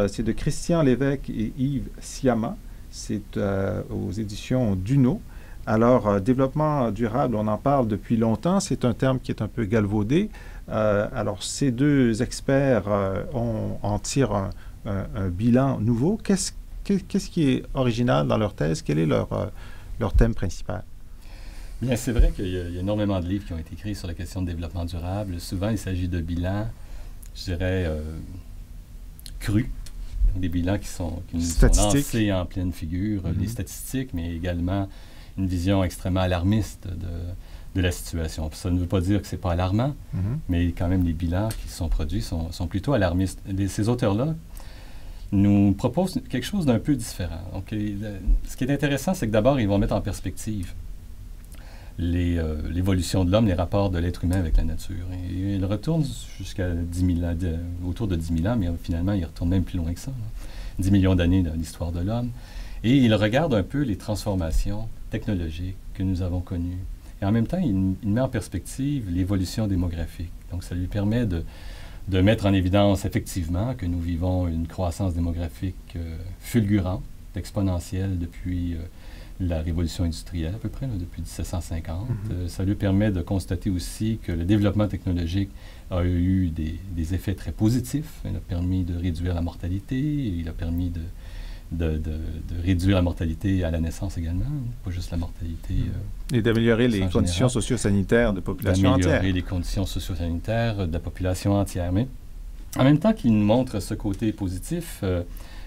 S1: c'est de Christian Lévesque et Yves Siama. C'est aux éditions Duno. Alors, développement durable, on en parle depuis longtemps. C'est un terme qui est un peu galvaudé. Alors, ces deux experts en tirent un bilan nouveau. Qu'est-ce qui est original dans leur thèse? Quel est leur thème principal?
S7: Bien, c'est vrai qu'il y a énormément de livres qui ont été écrits sur la question de développement durable. Souvent, il s'agit de bilans, je dirais, crus. Des bilans qui nous sont lancés en pleine figure, des statistiques, mais également une vision extrêmement alarmiste de la situation. Ça ne veut pas dire que ce n'est pas alarmant, mais quand même les bilans qui sont produits sont plutôt alarmistes. Ces auteurs-là nous proposent quelque chose d'un peu différent. Donc, ce qui est intéressant, c'est que d'abord, ils vont mettre en perspective l'évolution de l'homme, les rapports de l'être humain avec la nature. Et ils retournent jusqu'à 10 000 ans, autour de 10 000 ans, mais finalement, ils retournent même plus loin que ça. 10 millions d'années dans l'histoire de l'homme. Et ils regardent un peu les transformations technologiques que nous avons connues. Et en même temps, il met en perspective l'évolution démographique. Donc, ça lui permet de mettre en évidence effectivement que nous vivons une croissance démographique fulgurante, exponentielle depuis la révolution industrielle à peu près, depuis 1750. Ça lui permet de constater aussi que le développement technologique a eu des effets très positifs. Il a permis de réduire la mortalité, il a permis de réduire la mortalité à la naissance également, pas juste la mortalité.
S1: Et d'améliorer les conditions socio-sanitaires de population entière.
S7: D'améliorer les conditions socio-sanitaires de la population entière. Mais en même temps qu'il nous montre ce côté positif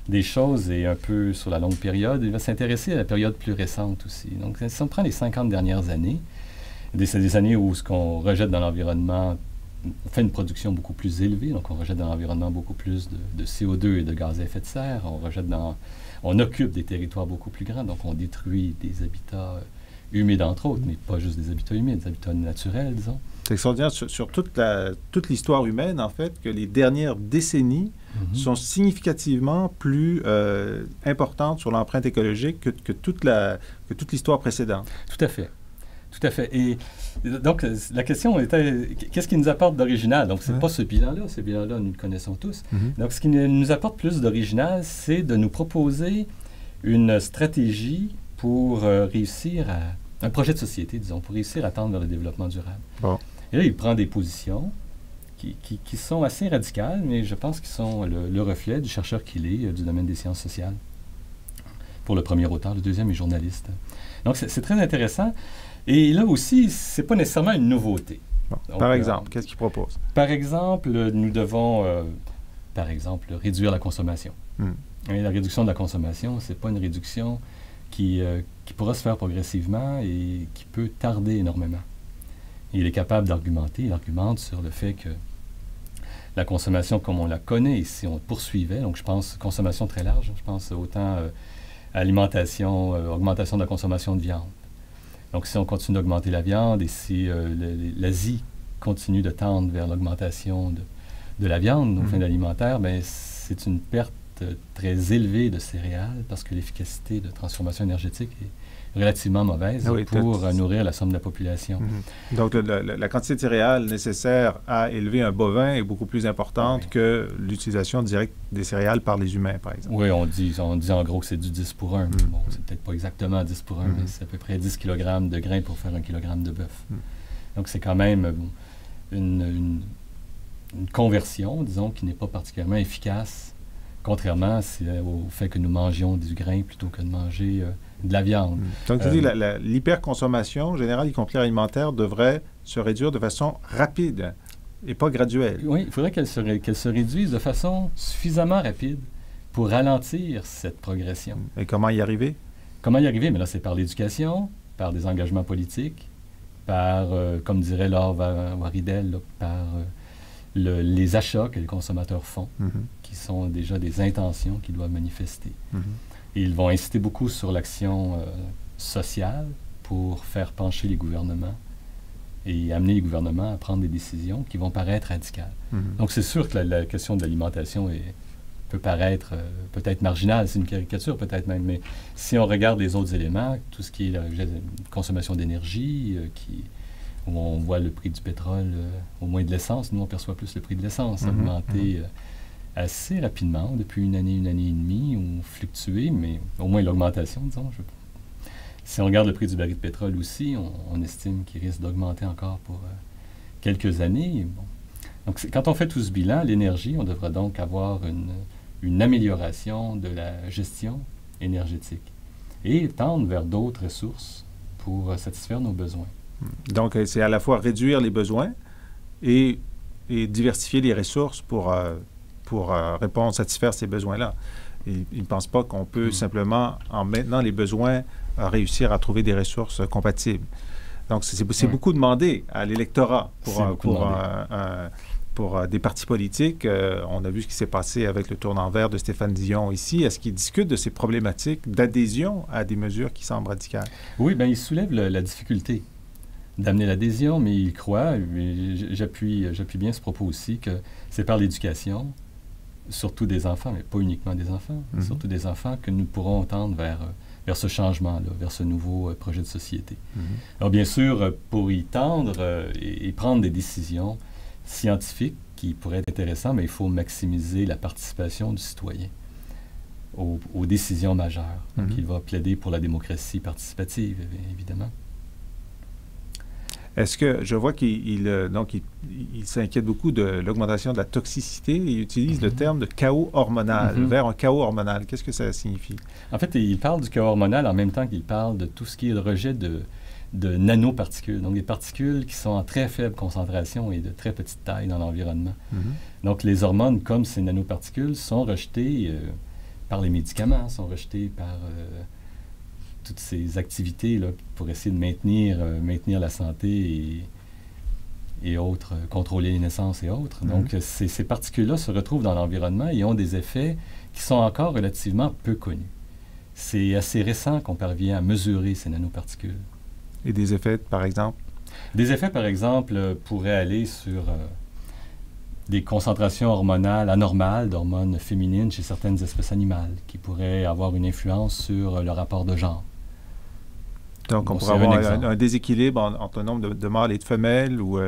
S7: des choses et un peu sur la longue période, il va s'intéresser à la période plus récente aussi. Donc, si on prend les 50 dernières années, c'est des années où ce qu'on rejette dans l'environnement fait une production beaucoup plus élevée, donc on rejette dans l'environnement beaucoup plus de CO2 et de gaz à effet de serre, on occupe des territoires beaucoup plus grands, donc on détruit des habitats humides entre autres, mais pas juste des habitats humides, des habitats naturels, disons.
S1: C'est extraordinaire sur toute l'histoire humaine, en fait, que les dernières décennies sont significativement plus importantes sur l'empreinte écologique que toute l'histoire précédente.
S7: Tout à fait. Tout à fait. Et donc, la question était, qu'est-ce qui nous apporte d'original? Donc, ce n'est pas ce bilan-là. Ce bilan-là, nous le connaissons tous. Donc, ce qui nous apporte plus d'original, c'est de nous proposer une stratégie pour réussir à... un projet de société, disons, pour réussir à tendre vers le développement durable.
S1: Bon.
S7: Et là, il prend des positions qui sont assez radicales, mais je pense qu'ils sont le reflet du chercheur qu'il est du domaine des sciences sociales. Pour le premier auteur, le deuxième est journaliste. Donc, c'est très intéressant. Et là aussi, ce n'est pas nécessairement une nouveauté.
S1: Bon. Donc, par exemple, qu'est-ce qu'il propose?
S7: Par exemple, nous devons, réduire la consommation. Et la réduction de la consommation, ce n'est pas une réduction qui pourra se faire progressivement et qui peut tarder énormément. Il est capable d'argumenter, il argumente sur le fait que la consommation comme on la connaît, et si on poursuivait, donc je pense consommation très large, je pense autant alimentation, augmentation de la consommation de viande. Donc si on continue d'augmenter la viande et si l'Asie continue de tendre vers l'augmentation de la viande au fin alimentaire, bien c'est une perte très élevée de céréales parce que l'efficacité de transformation énergétique est relativement mauvaise pour nourrir la somme de la population.
S1: Donc, la quantité de céréales nécessaire à élever un bovin est beaucoup plus importante que l'utilisation directe des céréales par les humains, par exemple.
S7: Oui, on dit en gros que c'est du 10 pour 1. Bon, c'est peut-être pas exactement 10 pour 1, mais c'est à peu près 10 kg de grains pour faire 1 kg de bœuf. Donc, c'est quand même une conversion, disons, qui n'est pas particulièrement efficace, contrairement au fait que nous mangions du grain plutôt que de manger de la viande.
S1: Donc, tu dis que l'hyperconsommation générale, y compris alimentaire, devrait se réduire de façon rapide et pas graduelle.
S7: Oui, il faudrait qu'elle se réduise de façon suffisamment rapide pour ralentir cette progression.
S1: Et comment y arriver?
S7: Comment y arriver? Mais là, c'est par l'éducation, par des engagements politiques, par, comme dirait Laure Waridel, là, par les achats que les consommateurs font, qui sont déjà des intentions qu'ils doivent manifester. Et ils vont insister beaucoup sur l'action sociale pour faire pencher les gouvernements et amener les gouvernements à prendre des décisions qui vont paraître radicales. Donc, c'est sûr que la question de l'alimentation peut paraître peut-être marginale, c'est une caricature peut-être même, mais si on regarde les autres éléments, tout ce qui est la consommation d'énergie, où on voit le prix du pétrole, au moins de l'essence, nous on perçoit plus le prix de l'essence augmenter assez rapidement depuis une année et demie, ou fluctuer, mais au moins l'augmentation, disons. Si on regarde le prix du baril de pétrole aussi, on estime qu'il risque d'augmenter encore pour quelques années. Bon. Donc, quand on fait tout ce bilan, l'énergie, on devrait donc avoir une amélioration de la gestion énergétique et tendre vers d'autres ressources pour satisfaire nos besoins.
S1: Donc, c'est à la fois réduire les besoins et diversifier les ressources pour répondre, satisfaire ces besoins-là. Ils ne pensent pas qu'on peut simplement, en maintenant les besoins, réussir à trouver des ressources compatibles. Donc, c'est beaucoup demandé à l'électorat pour des partis politiques. On a vu ce qui s'est passé avec le tournant vert de Stéphane Dion ici. Est-ce qu'il discute de ces problématiques d'adhésion à des mesures qui semblent radicales?
S7: Oui, bien, il soulève la difficulté d'amener l'adhésion, mais il croit, j'appuie bien ce propos aussi, que c'est par l'éducation, surtout des enfants, mais pas uniquement des enfants, surtout des enfants, que nous pourrons tendre vers ce changement-là, vers ce nouveau projet de société. Alors bien sûr, pour y tendre et prendre des décisions scientifiques qui pourraient être intéressantes, mais il faut maximiser la participation du citoyen aux décisions majeures. Donc il va plaider pour la démocratie participative, évidemment.
S1: Est-ce que je vois qu'il s'inquiète beaucoup de l'augmentation de la toxicité et il utilise le terme de chaos hormonal, vers un chaos hormonal. Qu'est-ce que ça signifie? En
S7: fait, il parle du chaos hormonal en même temps qu'il parle de tout ce qui est le rejet de nanoparticules, donc des particules qui sont en très faible concentration et de très petite taille dans l'environnement. Donc les hormones, comme ces nanoparticules, sont rejetées par les médicaments, sont rejetées par toutes ces activités là, pour essayer de maintenir la santé et autres, contrôler les naissances et autres. Donc, ces particules-là se retrouvent dans l'environnement et ont des effets qui sont encore relativement peu connus. C'est assez récent qu'on parvient à mesurer ces nanoparticules.
S1: Et des effets, par exemple?
S7: Des effets, par exemple, pourraient aller sur des concentrations hormonales anormales d'hormones féminines chez certaines espèces animales qui pourraient avoir une influence sur le rapport de genre.
S1: Donc, on pourrait avoir un déséquilibre entre un nombre de mâles et de femelles ou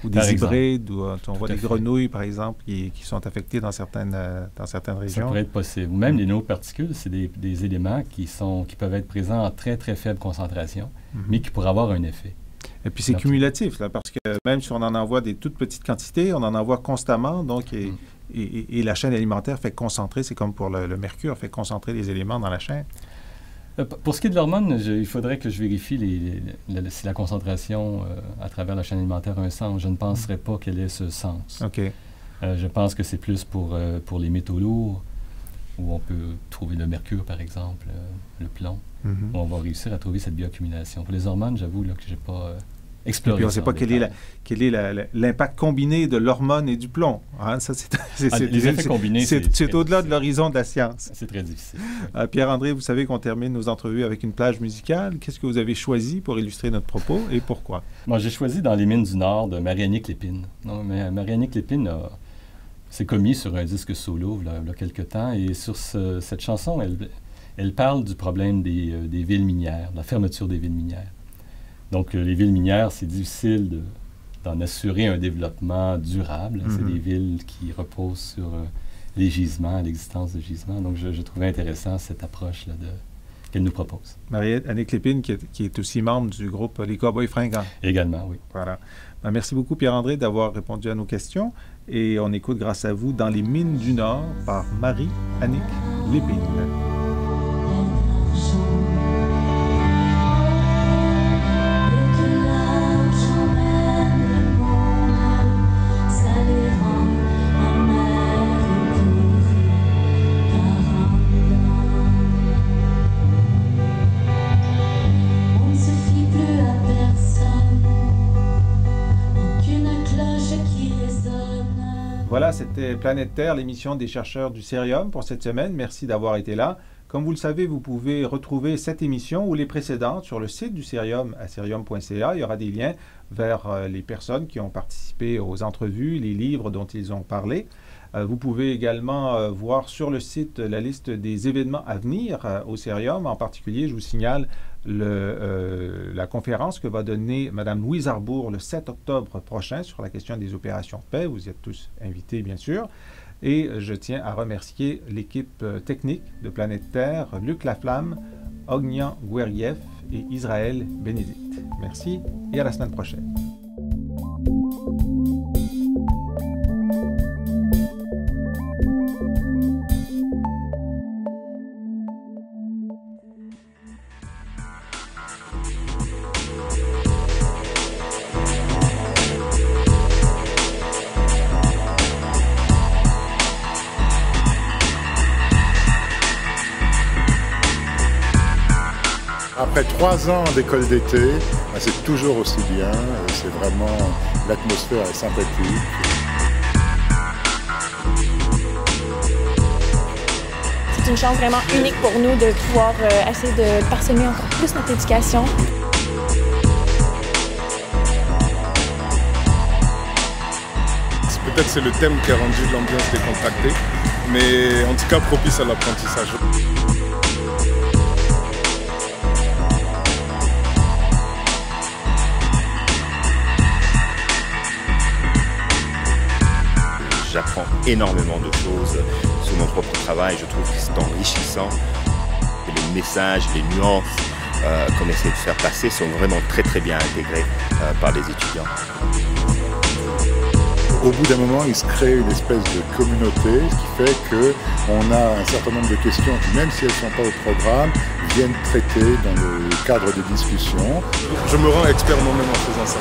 S1: des hybrides, ou on voit des grenouilles, par exemple, qui sont affectées dans certaines régions.
S7: Ça pourrait être possible. Même les nanoparticules, c'est des éléments qui peuvent être présents en très, très faible concentration, mais qui pourraient avoir un effet.
S1: Et puis c'est cumulatif, là, parce que même si on en envoie des toutes petites quantités, on en envoie constamment, donc, et la chaîne alimentaire fait concentrer, c'est comme pour le mercure, fait concentrer les éléments dans la chaîne.
S7: Pour ce qui est de l'hormone, il faudrait que je vérifie si la concentration à travers la chaîne alimentaire a un sens. Je ne penserais pas qu'elle ait ce sens.
S1: OK.
S7: Je pense que c'est plus pour les métaux lourds, où on peut trouver le mercure, par exemple, le plomb, où on va réussir à trouver cette bioaccumulation. Pour les hormones, j'avoue là, que je n'ai pas exploré.
S1: Et puis on ne sait pas quel est l'impact combiné de l'hormone et du plomb. Hein? Ça,
S7: les effets combinés,
S1: c'est au-delà de l'horizon de la science.
S7: C'est très difficile.
S1: Pierre-André, vous savez qu'on termine nos entrevues avec une plage musicale. Qu'est-ce que vous avez choisi pour illustrer notre propos et pourquoi?
S7: Moi, j'ai choisi Dans les mines du Nord de Mariannick Lépine. Mariannick Lépine s'est commis sur un disque solo il y a quelques temps, et sur cette chanson, elle parle du problème des villes minières, de la fermeture des villes minières. Donc, les villes minières, c'est difficile d'en assurer un développement durable. C'est des villes qui reposent sur les gisements, l'existence de gisements. Donc, je trouvais intéressant cette approche-là qu'elle nous propose.
S1: Mariannick Lépine, qui est aussi membre du groupe Les Cowboys Fringants.
S7: Également, oui.
S1: Voilà. Merci beaucoup, Pierre-André, d'avoir répondu à nos questions. Et on écoute, grâce à vous, Dans les mines du Nord par Mariannick Lépine. Voilà, c'était Planète Terre, l'émission des chercheurs du Cerium pour cette semaine. Merci d'avoir été là. Comme vous le savez, vous pouvez retrouver cette émission ou les précédentes sur le site du Cerium à cerium.ca. Il y aura des liens vers les personnes qui ont participé aux entrevues, les livres dont ils ont parlé. Vous pouvez également voir sur le site la liste des événements à venir au Cerium. En particulier, je vous signale la conférence que va donner Mme Louise Arbour le 7 octobre prochain sur la question des opérations de paix. Vous y êtes tous invités, bien sûr. Et je tiens à remercier l'équipe technique de Planète Terre, Luc Laflamme, Ognian Guerrieff et Israël Bénédicte. Merci et à la semaine prochaine.
S8: Après 3 ans d'école d'été, c'est toujours aussi bien, c'est vraiment, l'atmosphère est sympathique.
S9: C'est une chance vraiment unique pour nous de pouvoir essayer de parsemer encore plus notre éducation.
S10: Peut-être c'est le thème qui a rendu l'ambiance décontractée, mais en tout cas propice à l'apprentissage.
S11: J'apprends énormément de choses sur mon propre travail. Je trouve que c'est enrichissant. Et les messages, les nuances qu'on essaie de faire passer sont vraiment très très bien intégrés par les étudiants.
S8: Au bout d'un moment, il se crée une espèce de communauté, ce qui fait qu'on a un certain nombre de questions qui, même si elles ne sont pas au programme, viennent traiter dans le cadre des discussions.
S10: Je me rends expert moi-même en faisant ça.